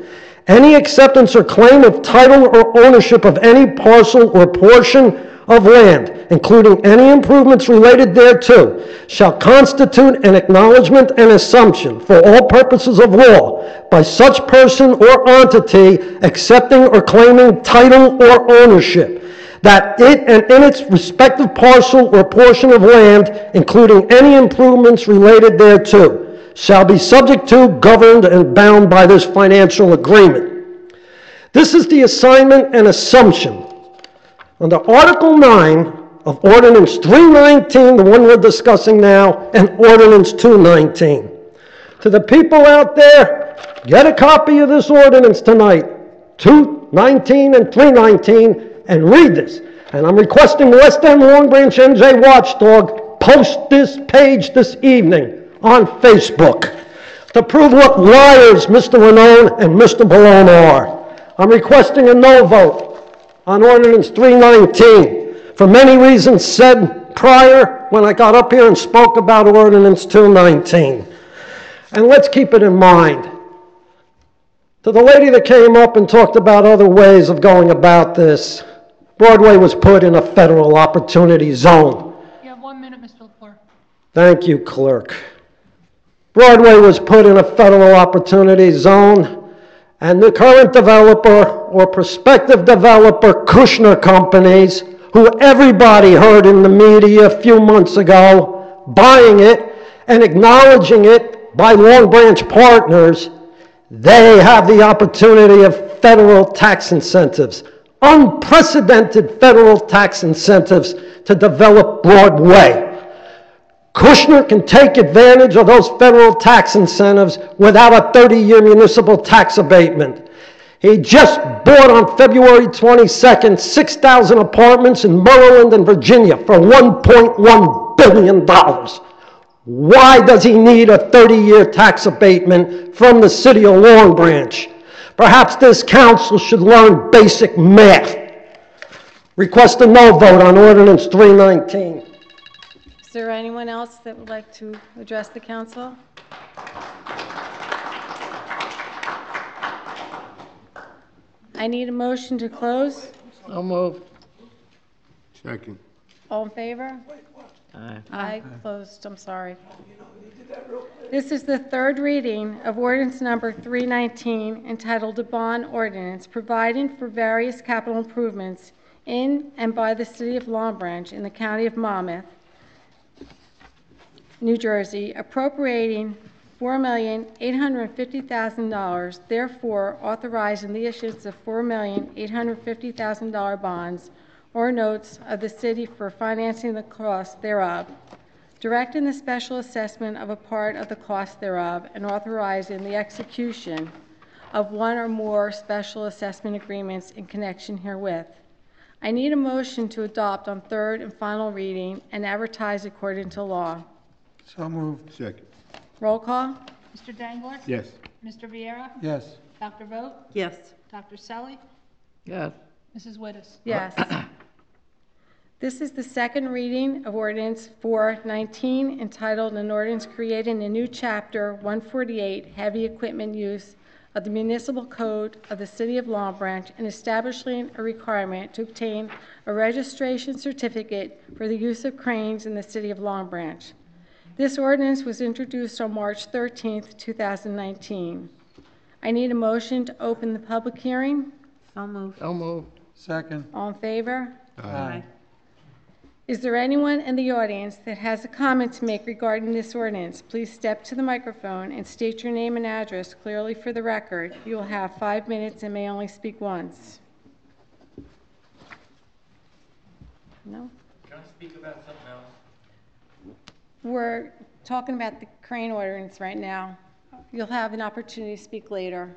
Any acceptance or claim of title or ownership of any parcel or portion of land, including any improvements related thereto, shall constitute an acknowledgement and assumption for all purposes of law by such person or entity accepting or claiming title or ownership, that it and in its respective parcel or portion of land, including any improvements related thereto, shall be subject to, governed, and bound by this financial agreement. This is the assignment and assumption under Article 9 of Ordinance 319, the one we're discussing now, and Ordinance 219. To the people out there, get a copy of this ordinance tonight, 219 and 319, and read this. And I'm requesting West End Long Branch NJ Watchdog post this page this evening on Facebook to prove what liars Mr. Renone and Mr. Balone are. I'm requesting a no vote on Ordinance 319 for many reasons said prior when I got up here and spoke about Ordinance 219. And let's keep it in mind. To the lady that came up and talked about other ways of going about this, Broadway was put in a federal opportunity zone. You have 1 minute, Mr. LaFleur. Thank you, Clerk. Broadway was put in a federal opportunity zone, and the current developer or prospective developer, Kushner Companies, who everybody heard in the media a few months ago, buying it and acknowledging it by Long Branch partners, they have the opportunity of federal tax incentives, unprecedented federal tax incentives to develop Broadway. Kushner can take advantage of those federal tax incentives without a 30-year municipal tax abatement. He just bought on February 22nd 6,000 apartments in Maryland and Virginia for $1.1 billion. Why does he need a 30-year tax abatement from the city of Long Branch? Perhaps this council should learn basic math. Request a no vote on Ordinance 319. Is there anyone else that would like to address the council? I need a motion to close. So moved. Second. All in favor? Aye. Aye. Closed, I'm sorry. This is the third reading of ordinance number 319 entitled a bond ordinance providing for various capital improvements in and by the city of Long Branch in the county of Monmouth, New Jersey, appropriating $4,850,000, therefore authorizing the issuance of $4,850,000 bonds or notes of the city for financing the cost thereof, directing the special assessment of a part of the cost thereof, and authorizing the execution of one or more special assessment agreements in connection herewith. I need a motion to adopt on third and final reading and advertise according to law. So moved. Second. Roll call. Mr. Dangler? Yes. Mr. Viera? Yes. Dr. Vogt? Yes. Dr. Selly? Yes. Mrs. Wittes? Yes. This is the second reading of ordinance 419 entitled an ordinance creating a new chapter 148 heavy equipment use of the municipal code of the city of Long Branch and establishing a requirement to obtain a registration certificate for the use of cranes in the city of Long Branch. This ordinance was introduced on March 13th, 2019. I need a motion to open the public hearing. So moved. So moved. Second. All in favor? Aye. Is there anyone in the audience that has a comment to make regarding this ordinance? Please step to the microphone and state your name and address clearly for the record. You will have 5 minutes and may only speak once. No? Can I speak about something else? We're talking about the crane ordinance right now. You'll have an opportunity to speak later.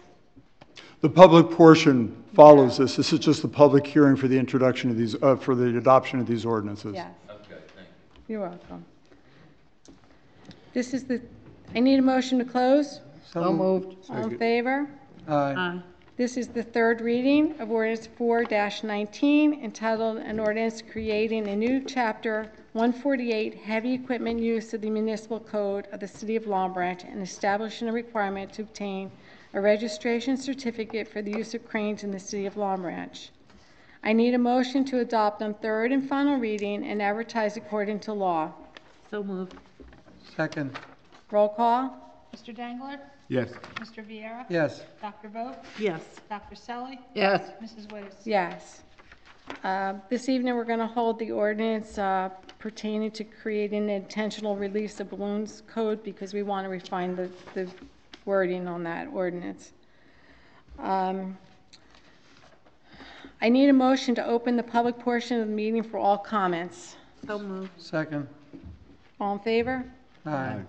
The public portion follows this. This is just the public hearing for the introduction of these, for the adoption of these ordinances. Yes. Okay, thank you. You're welcome. This is I need a motion to close. So moved. All in favor? Aye. This is the third reading of ordinance 4-19, entitled an ordinance creating a new chapter 148, heavy equipment use of the municipal code of the city of Long Branch, and establishing a requirement to obtain a registration certificate for the use of cranes in the city of Long Branch. I need a motion to adopt on third and final reading and advertise according to law. So moved. Second. Roll call. Mr. Dangler? Yes. Mr. Viera? Yes. Dr. Vogt? Yes. Dr. Selly? Yes. Mrs. Wittes? Yes. This evening, we're going to hold the ordinance pertaining to creating an intentional release of balloons code because we want to refine the wording on that ordinance. I need a motion to open the public portion of the meeting for all comments. So moved. Second. All in favor? Aye.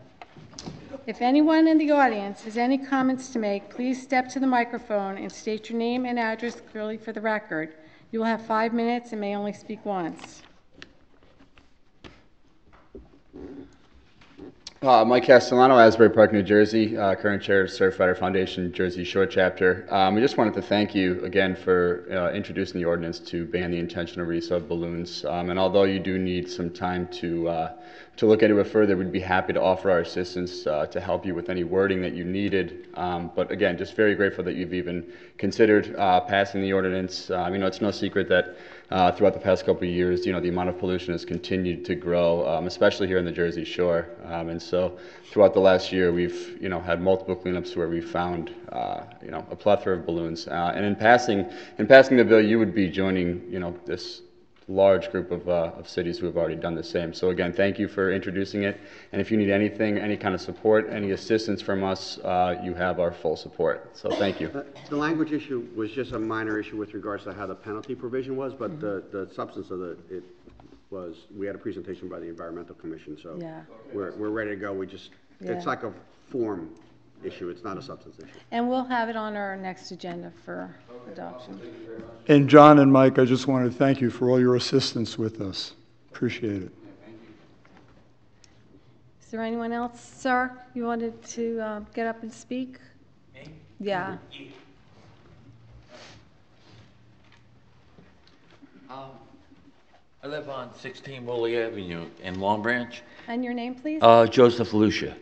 If anyone in the audience has any comments to make, please step to the microphone and state your name and address clearly for the record. You will have 5 minutes and may only speak once. Mike Castellano, Asbury Park, New Jersey, current chair of Surf Rider Foundation, Jersey Shore chapter. We just wanted to thank you again for introducing the ordinance to ban the intentional release of balloons. And although you do need some time to look into it further, we'd be happy to offer our assistance to help you with any wording that you needed. But again, just very grateful that you've even considered passing the ordinance. It's no secret that throughout the past couple of years, the amount of pollution has continued to grow, especially here in the Jersey Shore. And so throughout the last year, we've, had multiple cleanups where we found, a plethora of balloons. And in passing the bill, you would be joining, this large group of cities who have already done the same. So again, thank you for introducing it. And if you need anything, any kind of support, any assistance from us, you have our full support. So thank you. The language issue was just a minor issue with regards to how the penalty provision was, but the substance of it was, we had a presentation by the Environmental Commission, so Yeah. we're ready to go. It's Yeah. like a form issue. It's not a substance issue. And we'll have it on our next agenda for adoption. And John and Mike, I just want to thank you for all your assistance with us. Appreciate it. Is there anyone else, sir, you wanted to get up and speak? Me? Yeah. I live on 16 Woolley Avenue in Long Branch. And your name, please? Joseph Lucia.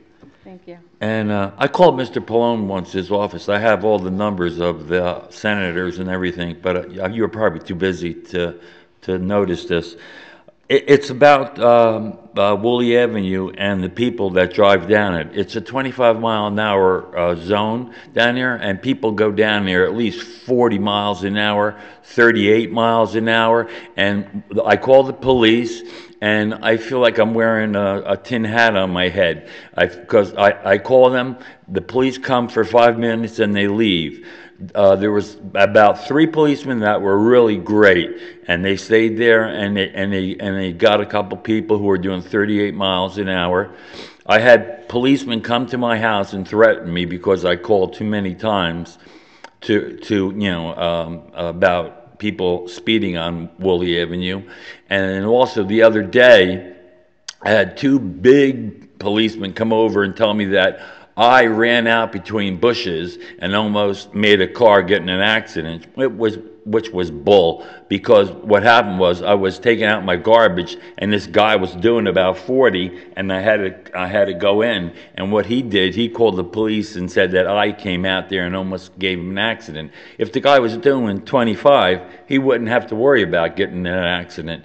Thank you. And I called Mr. Pallone once, his office. I have all the numbers of the senators and everything, but you were probably too busy to notice this. It's about Woolley Avenue and the people that drive down it. It's a 25-mile-an-hour zone down there, and people go down there at least 40 miles an hour, 38 miles an hour. And I call the police, and I feel like I'm wearing a tin hat on my head. Because I call them, the police come for 5 minutes, and they leave. There was about 3 policemen that were really great, and they stayed there, and they got a couple people who were doing 38 miles an hour. I had policemen come to my house and threaten me because I called too many times about people speeding on Woolley Avenue. And also the other day, I had 2 big policemen come over and tell me that I ran out between bushes and almost made a car get in an accident, which was bull, because what happened was I was taking out my garbage and this guy was doing about 40, and I had to go in. And what he did, he called the police and said that I came out there and almost gave him an accident. If the guy was doing 25, he wouldn't have to worry about getting in an accident.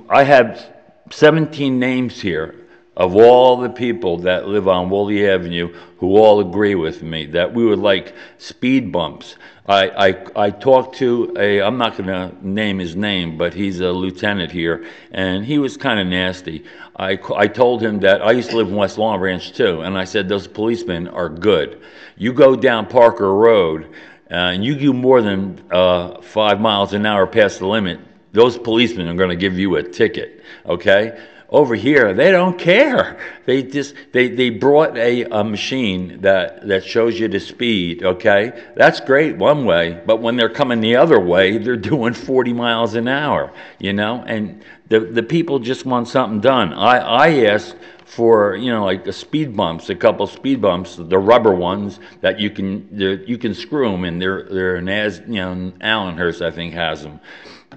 I have 17 names here of all the people that live on Woolley Avenue who all agree with me that we would like speed bumps. I talked to I'm not going to name his name, but he's a lieutenant here, and he was kind of nasty. I told him that I used to live in West Long Branch too, and I said, those policemen are good. You go down Parker Road, and you do more than 5 miles an hour past the limit, those policemen are going to give you a ticket, okay? Over here, they don't care. They just they brought a machine that shows you the speed, okay? That's great one way, but when they're coming the other way, they're doing 40 miles an hour, you know? And the people just want something done. I asked for, you know, like the speed bumps, a couple speed bumps, the rubber ones that you can screw them, and they're Allenhurst, I think, has them.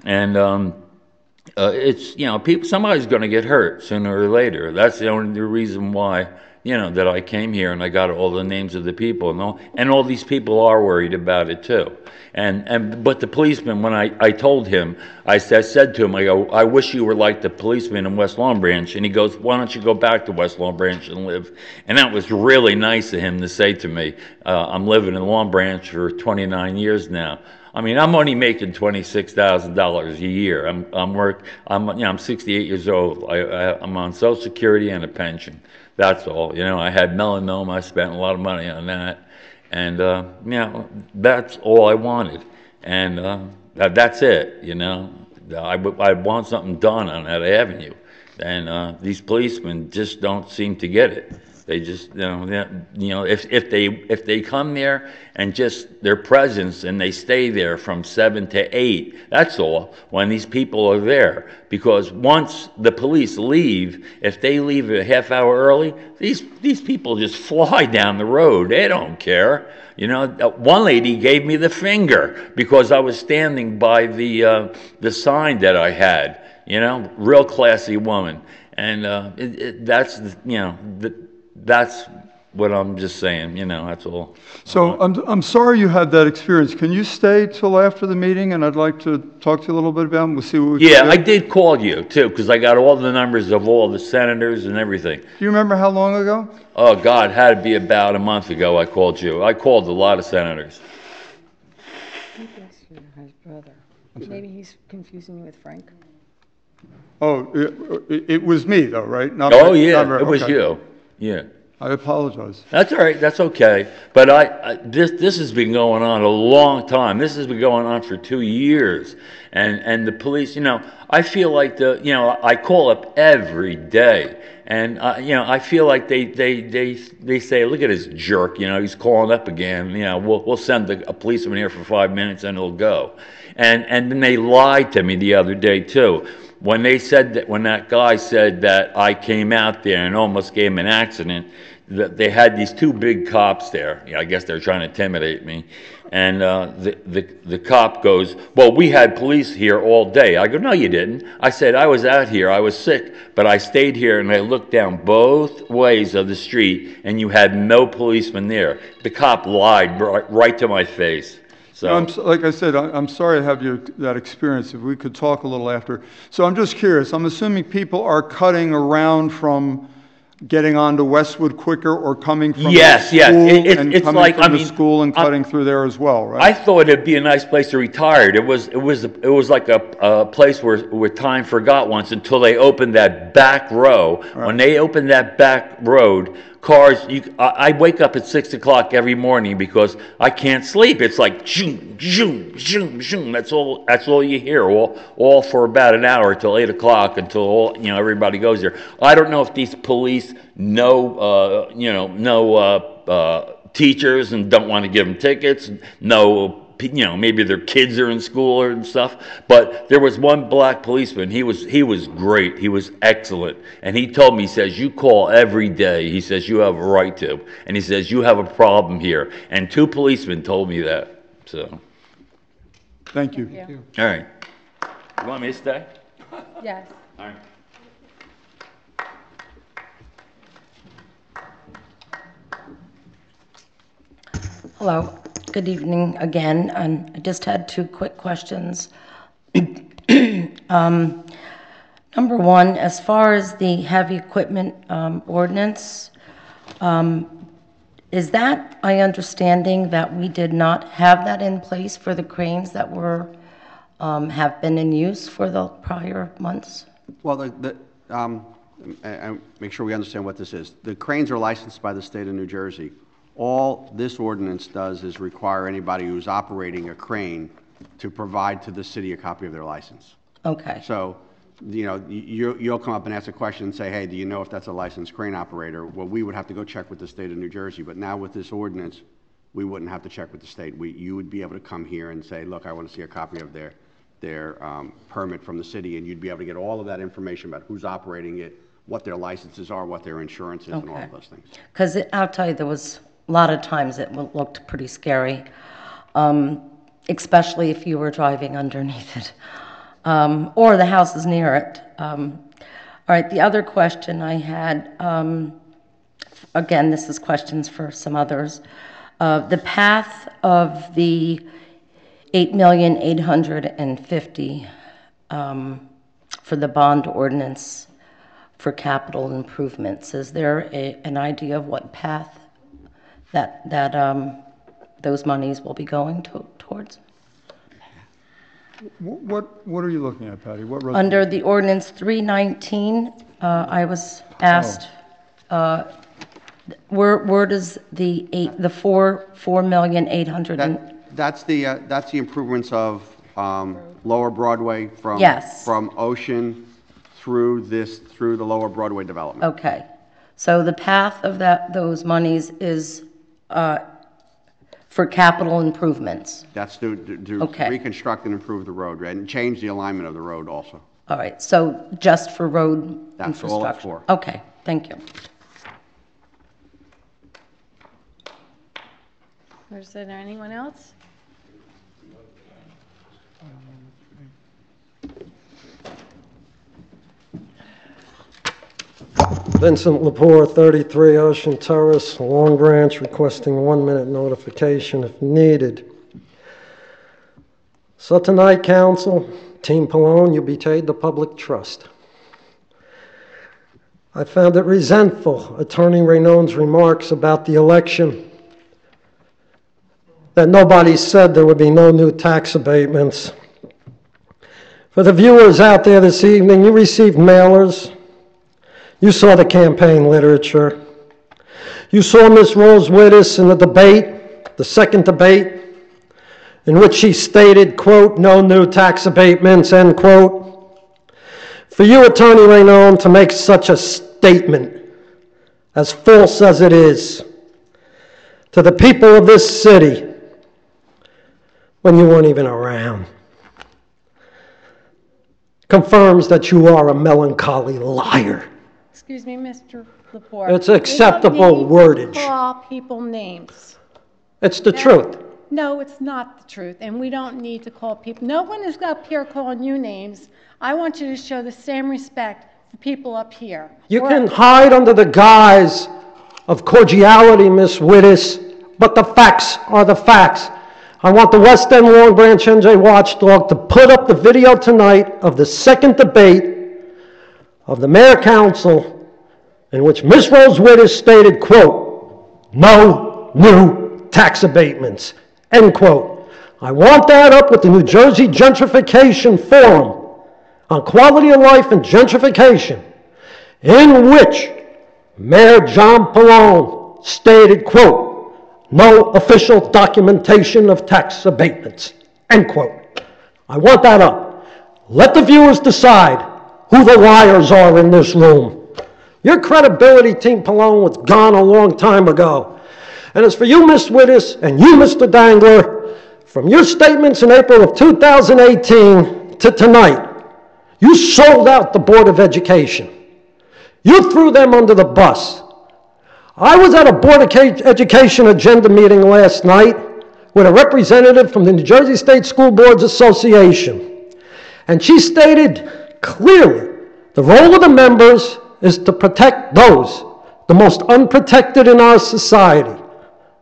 And it's, you know, somebody's going to get hurt sooner or later. That's the only reason why, you know, that I came here and I got all the names of the people, and all these people are worried about it too. But the policeman, when I told him, I said to him, I go, I wish you were like the policeman in West Long Branch. And he goes, why don't you go back to West Long Branch and live? And that was really nice of him to say to me. I'm living in Long Branch for 29 years now. I mean, I'm only making $26,000 a year. I'm 68 years old. I'm on Social Security and a pension. That's all. You know, I had melanoma. I spent a lot of money on that, and you know, that's all I wanted, and that's it. You know, I want something done on that avenue, and these policemen just don't seem to get it. They just, you know, if they come there and just their presence and they stay there from 7 to 8, that's all, when these people are there. Because once the police leave, if they leave a half hour early, these people just fly down the road. They don't care. You know, one lady gave me the finger because I was standing by the sign that I had. You know, real classy woman, and that's, you know, that's what I'm just saying, you know, that's all. So I'm sorry you had that experience. Can you stay till after the meeting, and I'd like to talk to you a little bit about it. We'll see what we can do. I did call you too, because I got all the numbers of all the senators and everything. Do you remember how long ago? Oh God, had to be about a month ago I called you. I called a lot of senators. Maybe that's his brother. Maybe he's confusing you with Frank. Oh, it was me though, right? Not Oh my- yeah, not my- it was okay. you. Yeah. I apologize. That's all right. That's okay. But this has been going on a long time. This has been going on for 2 years, and the police. You know, I feel like I call up every day, and you know, I feel like they say, look at this jerk. You know, he's calling up again. You know, we'll send a policeman here for 5 minutes and he'll go, and then they lied to me the other day too. When they said that, when that guy said that I came out there and almost gave him an accident, that they had these two big cops there. I guess they're trying to intimidate me. And the cop goes, well, we had police here all day. I go, no, you didn't. I said, I was out here. I was sick, but I stayed here and I looked down both ways of the street and you had no policemen there. The cop lied right to my face. So, like I said, I'm sorry to have that experience. If we could talk a little after. So I'm just curious. I'm assuming people are cutting around from getting onto Westwood quicker, or coming from yes. the school and It's coming like, from the school and cutting through there as well, right? I thought it'd be a nice place to retire. It was like a place where time forgot once until they opened that back row. Right. When they opened that back road, cars. I wake up at 6 o'clock every morning because I can't sleep. It's like zoom, zoom, zoom, zoom. That's all you hear. All for about an hour till 8 o'clock until everybody goes there. I don't know if these police know teachers and don't want to give them tickets. Maybe their kids are in school and stuff. But there was one black policeman. He was great. He was excellent. And he told me, he says, you call every day. He says, you have a right to. And he says, you have a problem here. And 2 policemen told me that. So. Thank you. All right. You want me to stay? Yes. All right. Hello, good evening again. I just had 2 quick questions. Number 1, as far as the heavy equipment ordinance, is that my understanding that we did not have that in place for the cranes that have been in use for the prior months? Well, I make sure we understand what this is. The cranes are licensed by the state of New Jersey. All this ordinance does is require anybody who's operating a crane to provide to the city a copy of their license. Okay. So, you'll come up and ask a question and say, hey, do you know if that's a licensed crane operator? Well, we would have to go check with the state of New Jersey, but now with this ordinance, we wouldn't have to check with the state. You would be able to come here and say, look, I want to see a copy of their permit from the city, and you'd be able to get all of that information about who's operating it, what their licenses are, what their insurance is, and all of those things. Because I'll tell you, there was a lot of times it looked pretty scary, especially if you were driving underneath it, or the houses near it. All right, the other question I had, again, this is questions for some others. The path of the $8,850,000 for the bond ordinance for capital improvements. Is there an idea of what path that those monies will be going towards? What are you looking at, Patty? What Under the ordinance 319, I was asked, where does the $4,800,000? That's the improvements of Lower Broadway from Ocean through the Lower Broadway development. Okay, so the path of those monies is for capital improvements. That's to reconstruct and improve the road and change the alignment of the road also. All right, so just for road That's infrastructure. all it's for. Okay, thank you. Is there anyone else? Vincent Lepore, 33 Ocean Terrace, Long Branch, requesting 1-minute notification if needed. So tonight, Council, Team Pallone, you betrayed the public trust. I found it resentful, Attorney Raynone's remarks about the election, that nobody said there would be no new tax abatements. For the viewers out there this evening, you received mailers. You saw the campaign literature. You saw Ms. Rose Wittes in the debate, the second debate, in which she stated, quote, no new tax abatements, end quote. For you, Attorney Raynone, to make such a statement, as false as it is, to the people of this city, when you weren't even around, confirms that you are a melancholy liar. Excuse me, Mr. Lepore. It's acceptable wordage. Call people names. It's the truth. No, it's not the truth, and we don't need to call people. No one is up here calling you names. I want you to show the same respect for people up here. You can hide under the guise of cordiality, Miss Wittes, but the facts are the facts. I want the West End Long Branch NJ Watchdog to put up the video tonight of the second debate of the Mayor Council in which Ms. Rose Wittes stated, quote, no new tax abatements, end quote. I want that up with the New Jersey Gentrification Forum on Quality of Life and Gentrification, in which Mayor John Pallone stated, quote, no official documentation of tax abatements, end quote. I want that up. Let the viewers decide who the liars are in this room. Your credibility, Team Pallone, was gone a long time ago. And as for you, Ms. Wittes, and you, Mr. Dangler, from your statements in April of 2018 to tonight, you sold out the Board of Education. You threw them under the bus. I was at a Board of Education agenda meeting last night with a representative from the New Jersey State School Boards Association. And she stated clearly the role of the members is to protect those, the most unprotected in our society,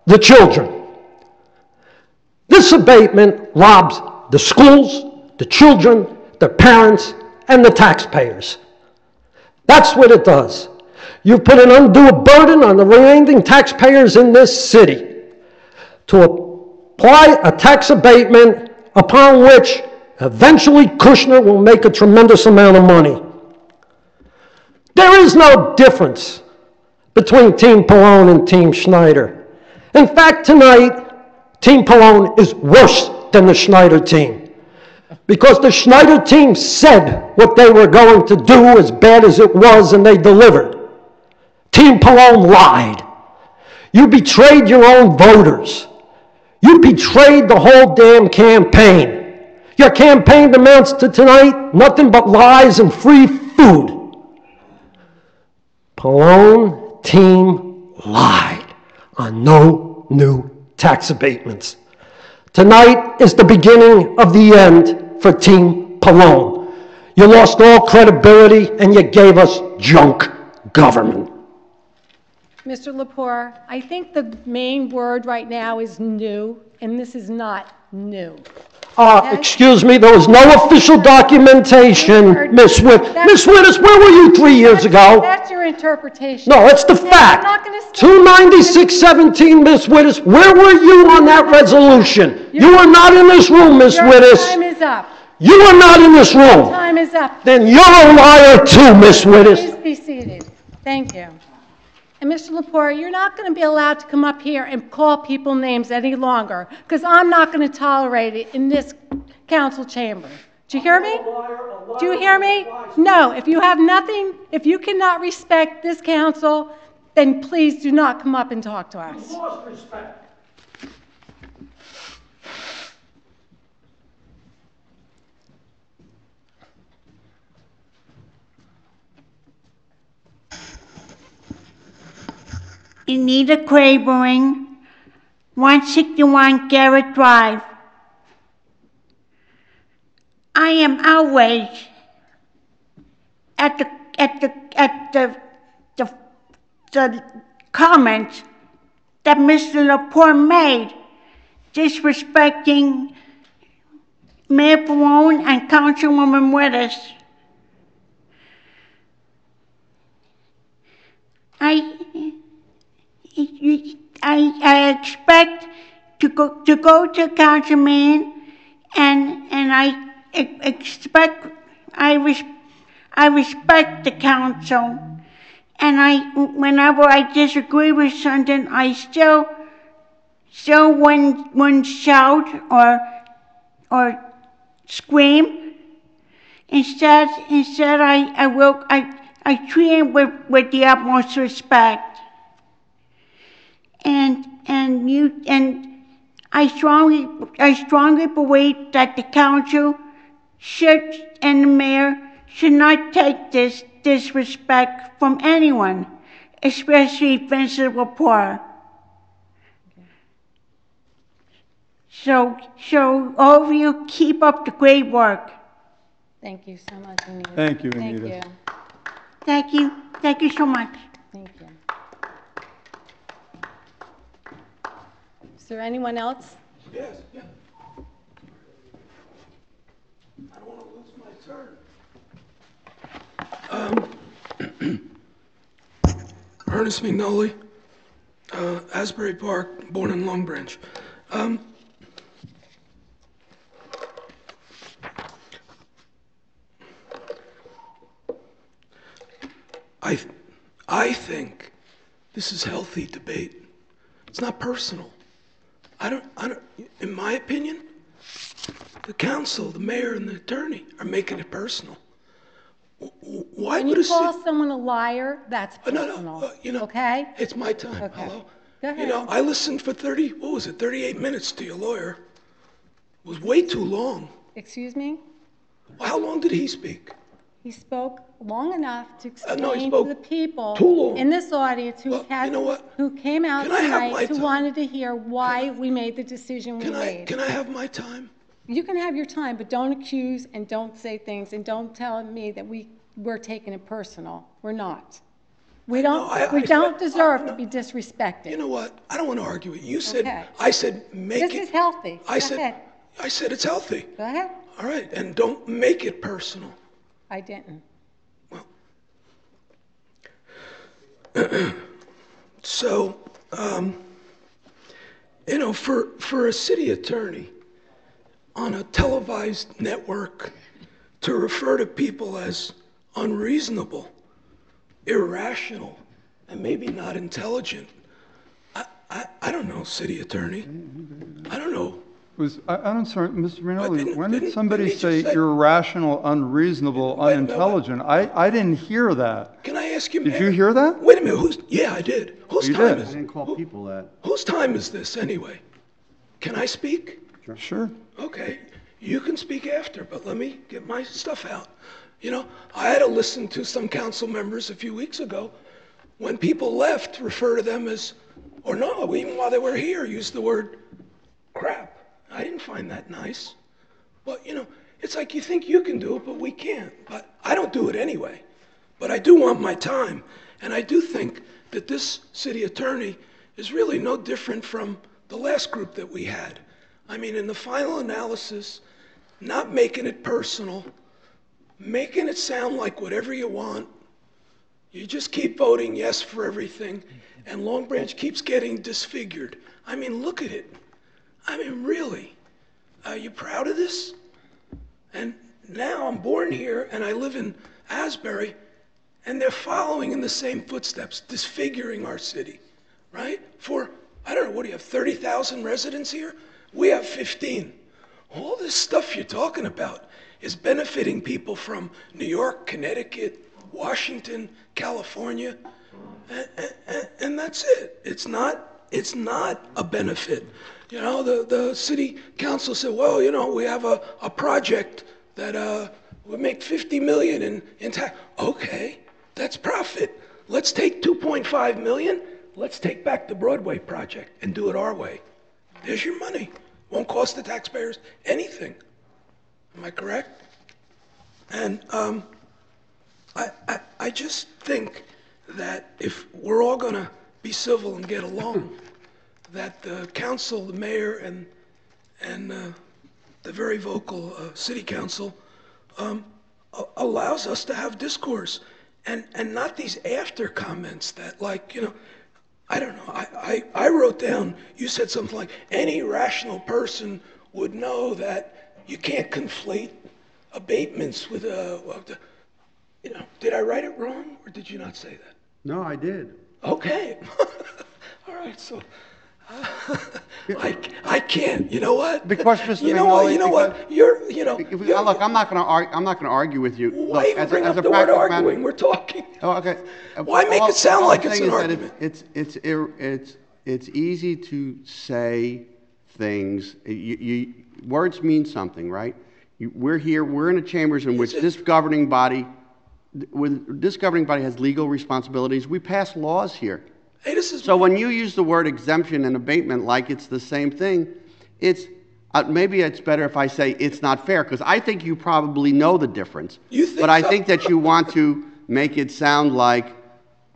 the children. This abatement robs the schools, the children, their parents, and the taxpayers. That's what it does. You put an undue burden on the remaining taxpayers in this city to apply a tax abatement upon which eventually Kushner will make a tremendous amount of money. There is no difference between Team Pallone and Team Schneider. In fact, tonight, Team Pallone is worse than the Schneider team. Because the Schneider team said what they were going to do as bad as it was, and they delivered. Team Pallone lied. You betrayed your own voters. You betrayed the whole damn campaign. Your campaign amounts to tonight nothing but lies and free food. Pallone team lied on no new tax abatements. Tonight is the beginning of the end for Team Pallone. You lost all credibility and you gave us junk government. Mr. Lepore, I think the main word right now is new, and this is not new. Okay? Excuse me, there was no official documentation, Miss Witt. Miss Wittis, where were you 3 years ago? That's your interpretation. No, it's the Okay, fact. I'm not gonna stop. 29617, Miss Wittis, where were you on that resolution? You were not in this room, Miss Your Wittis. time is up. You were not in this room. Time is up. Then you're a liar too, Miss Wittis. Please be seated. Thank you. And Mr. Lepore, you're not going to be allowed to come up here and call people names any longer, because I'm not going to tolerate it in this council chamber. Do you hear me? Do you hear me? No. If you have nothing, if you cannot respect this council, then please do not come up and talk to us. You lost respect. Anita Cravering, 161 Garrett Drive. I am outraged at the comments that Mr. Lepore made, disrespecting Mayor Pallone and Councilwoman Wittis. I expect to go to councilman, and I expect I respect the council, and whenever I disagree with something, I still wouldn't shout or scream. Instead I treat him with the utmost respect. And I strongly believe that the council and the mayor should not take this disrespect from anyone, especially Vincent Lepore. So all of you keep up the great work. Thank you so much, Anita. Thank you, Anita. Thank you. Thank you. Thank you so much. Thank you. Is there anyone else? Yes, yeah. I don't want to lose my turn. Ernest McNolly, Asbury Park, born in Long Branch. I think this is healthy debate. It's not personal. I don't, in my opinion, the council, the mayor, and the attorney are making it personal. Why when would you call someone a liar, that's personal. Okay? It's my time. Okay. Hello? Go ahead. I listened for 38 minutes to your lawyer. It was way too long. Excuse me? Well, how long did he speak? He spoke long enough to explain no, he spoke to the people too long. in this audience who came out Can I have my tonight who time? wanted to hear why we made the decision we made. Can I have my time? You can have your time, but don't accuse and don't say things and don't tell me that we're taking it personal. We're not. We don't deserve to be disrespected. You know what? I don't want to argue it. You said, Okay. I said make it. This is healthy. I Go said, ahead. I said it's healthy. Go ahead. All right, and don't make it personal. I didn't. So, for a city attorney on a televised network to refer to people as unreasonable, irrational, and maybe not intelligent, I don't know, city attorney. I don't know I'm sorry, Mr. Rinaldi, when did somebody say irrational, unreasonable, unintelligent? I didn't hear that. Can I ask you, Did you hear that? Wait a minute, yeah, I did. Whose time is I didn't call people that. Whose time is this anyway? Can I speak? Sure. Okay, you can speak after, but let me get my stuff out. You know, I had to listen to some council members a few weeks ago when people left refer to them as, or no, even while they were here, use the word crap. I didn't find that nice. But, you know, it's like you think you can do it, but we can't. But I don't do it anyway. But I do want my time. And I do think that this city attorney is really no different from the last group that we had. I mean, in the final analysis, not making it personal, making it sound like whatever you want. You just keep voting yes for everything, and Long Branch keeps getting disfigured. I mean, look at it. I mean, really, are you proud of this? And now I'm born here, and I live in Asbury, and they're following in the same footsteps, disfiguring our city, right? For, I don't know, what do you have, 30,000 residents here? We have 15. All this stuff you're talking about is benefiting people from New York, Connecticut, Washington, California, and that's it. It's not a benefit. You know, the city council said, well, you know, we have a project that would make $50 million in tax. Okay, that's profit. Let's take $2.5 million. Let's take back the Broadway project and do it our way. There's your money. Won't cost the taxpayers anything. Am I correct? And I just think that if we're all going to be civil and get along, that the council, the mayor, and the very vocal city council allows us to have discourse, and not these after comments that, like, you know, I don't know. I wrote down, you said something like, any rational person would know that you can't conflate abatements with you know, did I write it wrong, or did you not say that? No, I did. Okay. All right, so I can't. You know what? Because Mr. You know what? You know what? Look, I'm not going to argue with you. Why Look, even bring up the word arguing? We're talking. Oh, okay. Why make it sound like it's an argument? It's easy to say things. Words mean something, right? We're here. We're in the chambers in which this governing body has legal responsibilities. We pass laws here. Hey, so when you use the word exemption and abatement like it's the same thing, it's maybe it's better if I say it's not fair, because I think you probably know the difference. But I think that you want to make it sound like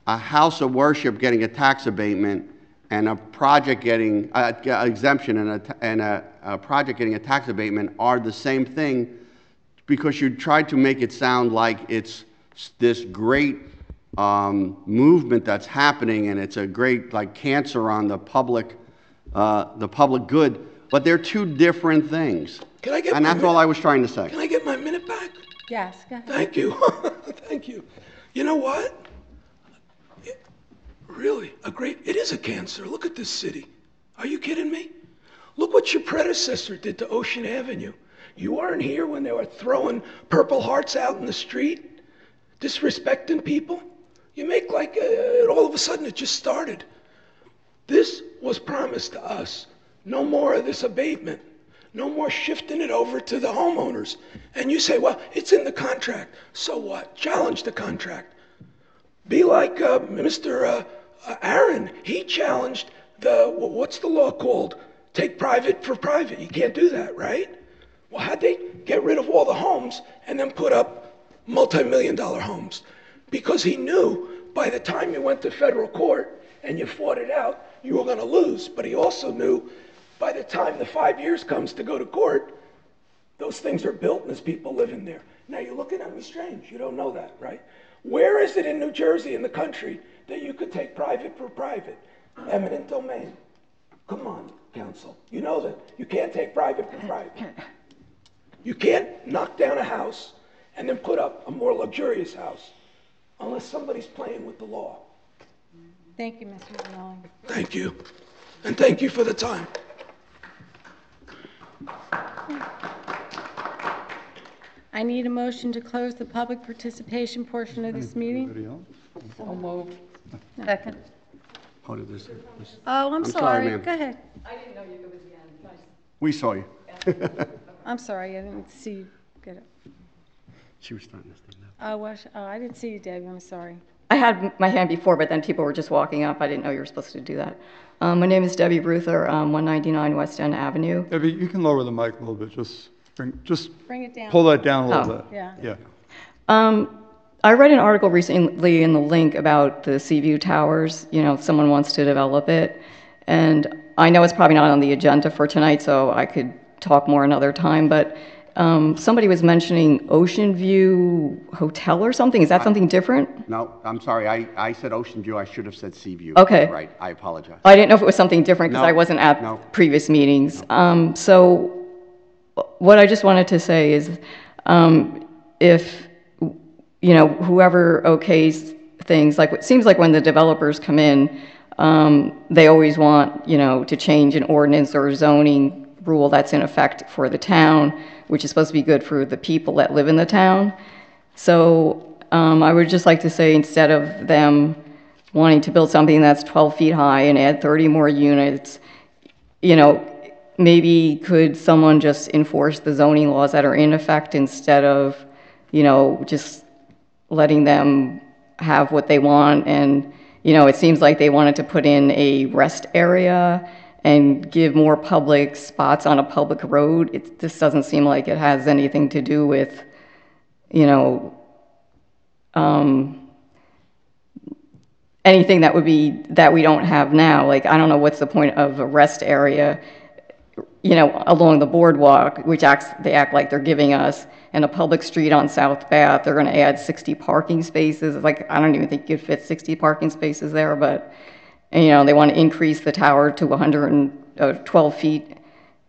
a house of worship getting a tax abatement and a project getting exemption and a project getting a tax abatement are the same thing, because you tried to make it sound like it's this great movement that's happening, and it's a great, like, cancer on the public good. But they're two different things. Can I get and that's all I was trying to say. Can I get my minute back? Yes, go ahead. Thank you. Thank you. You know what? Really, it is a cancer. Look at this city. Are you kidding me? Look what your predecessor did to Ocean Avenue. You weren't here when they were throwing Purple Hearts out in the street, disrespecting people. You make like all of a sudden it just started. This was promised to us. No more of this abatement. No more shifting it over to the homeowners. And you say, well, it's in the contract. So what? Challenge the contract. Be like Mr. Aaron. He challenged what's the law called? Take private for private. You can't do that, right? Well, how'd they get rid of all the homes and then put up multi-million-dollar homes? Because he knew by the time you went to federal court and you fought it out, you were going to lose. But he also knew by the time the 5 years comes to go to court, those things are built and there's people living there. Now you're looking at me strange. You don't know that, right? Where is it in New Jersey, in the country, that you could take private for private? Eminent domain. Come on, counsel. You know that you can't take private for private. You can't knock down a house and then put up a more luxurious house unless somebody's playing with the law. Thank you, Mr. Rinaldi. Thank you. And thank you for the time. I need a motion to close the public participation portion of this meeting. Anybody else? So moved. Second. Hold it, Oh, I'm sorry, sorry. ma'am. Go ahead. We saw you. I'm sorry, I didn't see you get it. She was starting this thing now. I didn't see you, Debbie, I'm sorry. I had my hand before, but then people were just walking up. I didn't know you were supposed to do that. My name is Debbie Ruther, 199 West End Avenue. Debbie, you can lower the mic a little bit, just Bring it down. pull that down a little bit. Yeah. I read an article recently in The Link about the Seaview Towers. You know, someone wants to develop it. And I know it's probably not on the agenda for tonight, so I could talk more another time, but somebody was mentioning Ocean View Hotel or something. Is that something different? No, I'm sorry, I said Ocean View, I should have said Seaview. Okay. Right, I apologize. I didn't know if it was something different because No, I wasn't at no. previous meetings. So what I just wanted to say is if, you know, whoever okays things, like it seems like when the developers come in, they always want, you know, to change an ordinance or zoning rule that's in effect for the town, which is supposed to be good for the people that live in the town. So I would just like to say, instead of them wanting to build something that's 12 feet high and add 30 more units, you know, maybe could someone just enforce the zoning laws that are in effect instead of, you know, just letting them have what they want. And, you know, it seems like they wanted to put in a rest area and give more public spots on a public road. This doesn't seem like it has anything to do with, you know, anything that we don't have now. Like, I don't know what's the point of a rest area, you know, along the boardwalk, which they act like they're giving us, and a public street on South Bath. They're going to add 60 parking spaces. Like, I don't even think you could fit 60 parking spaces there, but, you know, they want to increase the tower to 112 feet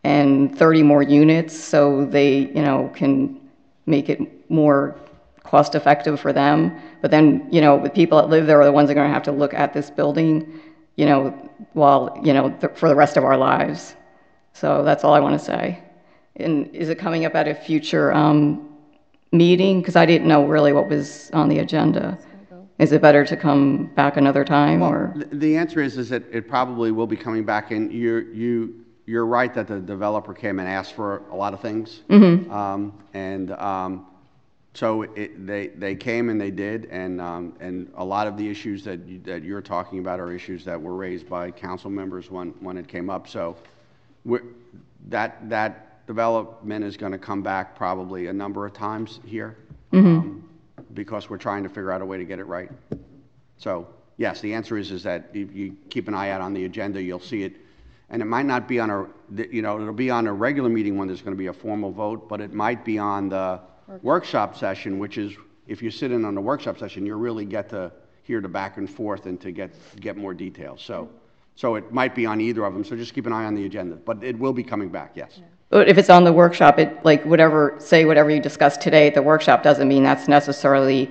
and 30 more units so they, you know, can make it more cost effective for them. But then, you know, the people that live there are the ones that are going to have to look at this building, you know, while, you know, for the rest of our lives. So that's all I want to say. And is it coming up at a future meeting? Because I didn't know really what was on the agenda. Is it better to come back another time, or? The answer is that it probably will be coming back, and you're right that the developer came and asked for a lot of things. So they came and they did, and a lot of the issues that you're talking about are issues that were raised by council members when it came up. So that development is going to come back probably a number of times here, because we're trying to figure out a way to get it right. So yes, the answer is that if you keep an eye out on the agenda, you'll see it. And it might not be on it'll be on a regular meeting when there's going to be a formal vote, but it might be on the workshop session, which is, if you sit in on the workshop session, you really get to hear the back and forth and to get more details. So it might be on either of them, so just keep an eye on the agenda. But it will be coming back, yes. But if it's on the workshop, like whatever you discussed today at the workshop doesn't mean that's necessarily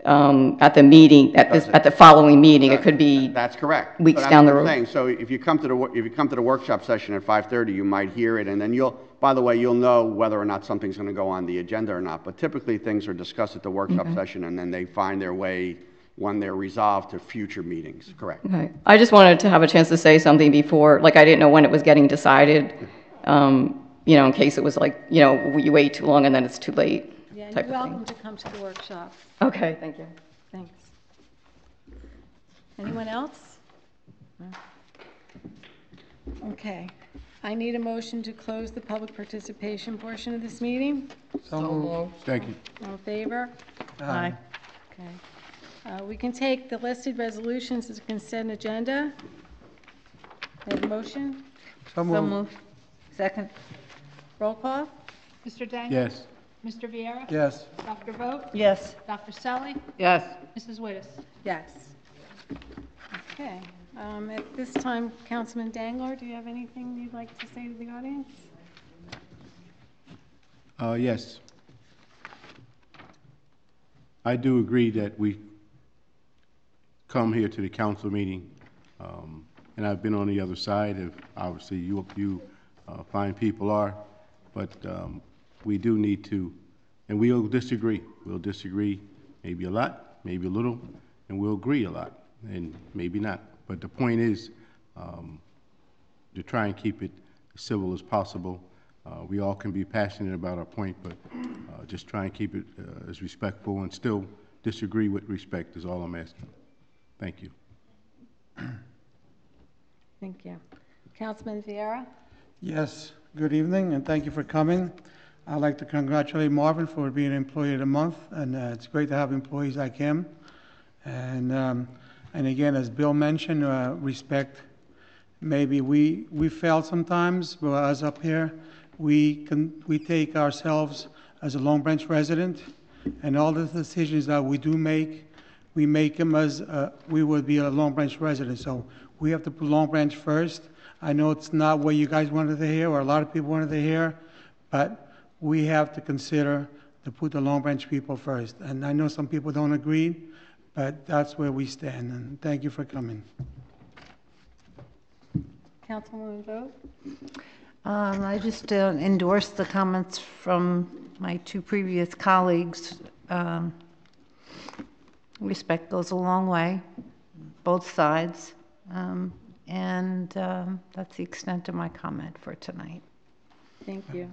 at the meeting, at the following meeting. It could be. That's correct. Weeks down the road. Saying. So if you come to the workshop session at 5:30, you might hear it, and then by the way, you'll know whether or not something's going to go on the agenda or not. But typically things are discussed at the workshop session, and then they find their way when they're resolved to future meetings. Correct. Okay. I just wanted to have a chance to say something before, like I didn't know when it was getting decided. You know, in case it was like, you know, you wait too long and then it's too late. Yeah, you're welcome to come to the workshop. Okay, thank you. Thanks. Anyone else? No. Okay. I need a motion to close the public participation portion of this meeting. So moved. Thank you. All in favor? Aye. Okay. We can take the listed resolutions as a consent agenda. I have a motion? So moved. Second. Roll call? Mr. Dangler? Yes. Mr. Viera? Yes. Dr. Vogt? Yes. Dr. Selly? Yes. Mrs. Wittes? Yes. Okay. At this time, Councilman Dangler, do you have anything you'd like to say to the audience? Yes. I do agree that we come here to the council meeting, and I've been on the other side of, obviously, you fine people are, but we do need to, and we'll disagree. We'll disagree maybe a lot, maybe a little, and we'll agree a lot, and maybe not. But the point is to try and keep it as civil as possible. We all can be passionate about our point, but just try and keep it as respectful and still disagree with respect is all I'm asking. Thank you. Thank you. Councilman Vieira? Yes, good evening, and thank you for coming. I'd like to congratulate Marvin for being Employee of the Month, and it's great to have employees like him. And again, as Bill mentioned, respect. Maybe we fail sometimes, but us up here, we take ourselves as a Long Branch resident, and all the decisions that we do make, we make them as we would be a Long Branch resident. So we have to put Long Branch first. I know it's not what you guys wanted to hear, or a lot of people wanted to hear, but we have to consider to put the Long Branch people first. And I know some people don't agree, but that's where we stand. And thank you for coming. Councilwoman Vogt? I just endorse the comments from my two previous colleagues. Respect goes a long way, both sides. And that's the extent of my comment for tonight. Thank you.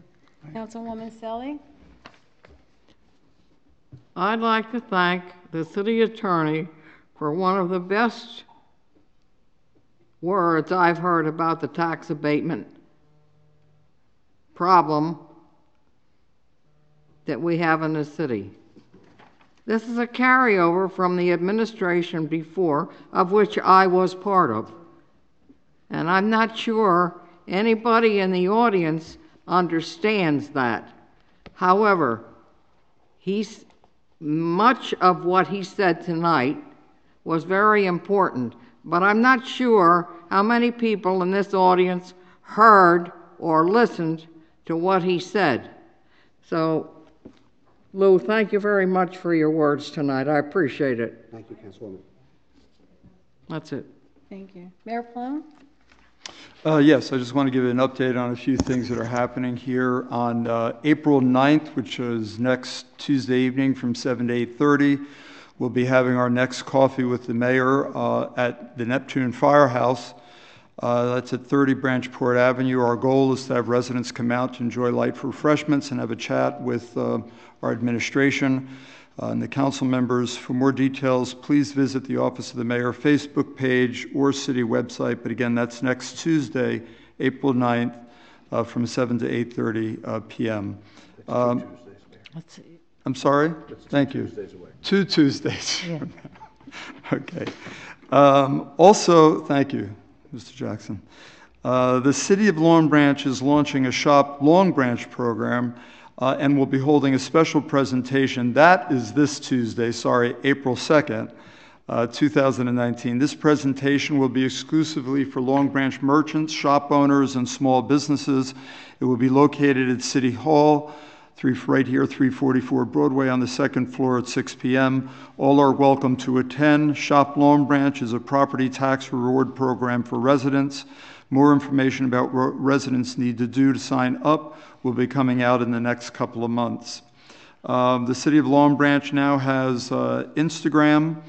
Councilwoman Selly? I'd like to thank the city attorney for one of the best words I've heard about the tax abatement problem that we have in the city. This is a carryover from the administration before, of which I was part of. And I'm not sure anybody in the audience understands that. However, much of what he said tonight was very important, but I'm not sure how many people in this audience heard or listened to what he said. So, Lou, thank you very much for your words tonight. I appreciate it. Thank you, Councilwoman. That's it. Thank you. Mayor Plone? Yes, I just want to give you an update on a few things that are happening here. On April 9th, which is next Tuesday evening from 7 to 8:30, we'll be having our next coffee with the mayor at the Neptune Firehouse. That's at 30 Branchport Avenue. Our goal is to have residents come out to enjoy light refreshments and have a chat with our administration and the council members. For more details, please visit the Office of the Mayor Facebook page or city website. But again, that's next Tuesday, April 9th, from 7 to 8:30 p.m. I'm sorry? Thank you. 2 Tuesdays. Yeah. Okay. Also, thank you, Mr. Jackson. The City of Long Branch is launching a Shop Long Branch program and will be holding a special presentation. That is this Tuesday, April 2nd, 2019. This presentation will be exclusively for Long Branch merchants, shop owners, and small businesses. It will be located at City Hall, right here, 344 Broadway on the second floor at 6 p.m. All are welcome to attend. Shop Long Branch is a property tax reward program for residents. More information about what residents need to do to sign up will be coming out in the next couple of months. The City of Long Branch now has Instagram.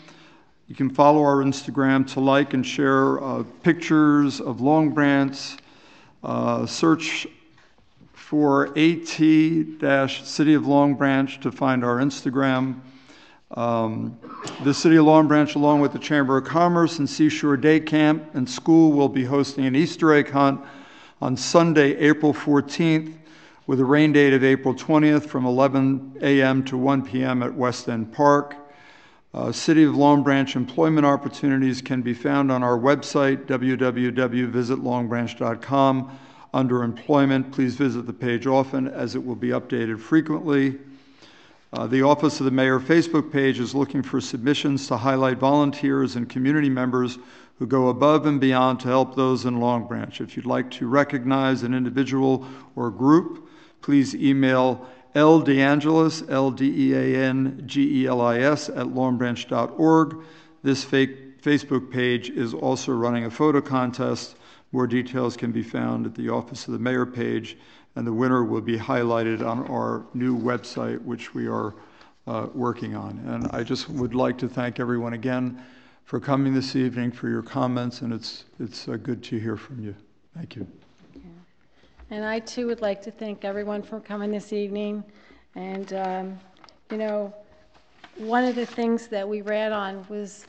You can follow our Instagram to like and share pictures of Long Branch. Search for AT-City of Long Branch to find our Instagram. The City of Long Branch, along with the Chamber of Commerce and Seashore Day Camp and School, will be hosting an Easter egg hunt on Sunday, April 14th, with a rain date of April 20th from 11 a.m. to 1 p.m. at West End Park. City of Long Branch employment opportunities can be found on our website, www.visitlongbranch.com. Under Employment, please visit the page often as it will be updated frequently. The Office of the Mayor Facebook page is looking for submissions to highlight volunteers and community members who go above and beyond to help those in Long Branch. If you'd like to recognize an individual or group, please email LDeangelis, LDeangelis @longbranch.org. This Facebook page is also running a photo contest. More details can be found at the Office of the Mayor page and the winner will be highlighted on our new website, which we are working on. And I just would like to thank everyone again for coming this evening, for your comments, and it's good to hear from you. Thank you. And I too would like to thank everyone for coming this evening. And, you know, one of the things that we ran on was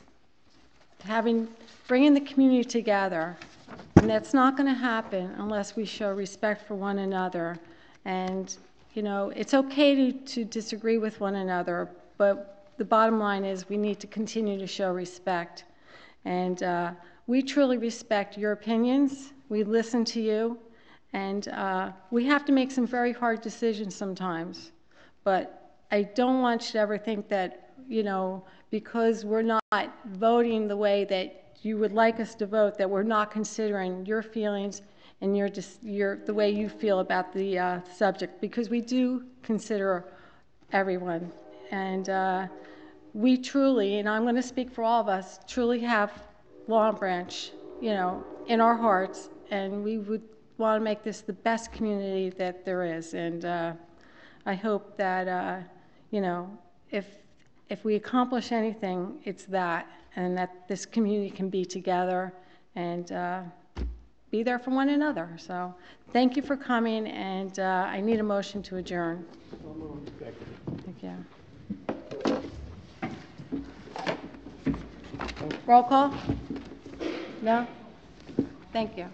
bringing the community together. And that's not going to happen unless we show respect for one another. And, you know, it's okay to disagree with one another, but the bottom line is we need to continue to show respect. And we truly respect your opinions. We listen to you. And we have to make some very hard decisions sometimes. But I don't want you to ever think that, you know, because we're not voting the way that you would like us to vote, that we're not considering your feelings and the way you feel about the subject, because we do consider everyone. And we truly, and I'm going to speak for all of us, truly have Long Branch, you know, in our hearts, and we would want to make this the best community that there is. And I hope that, you know, if we accomplish anything, it's that, and that this community can be together and be there for one another. So thank you for coming, and I need a motion to adjourn. Thank you. Roll call? No? Thank you.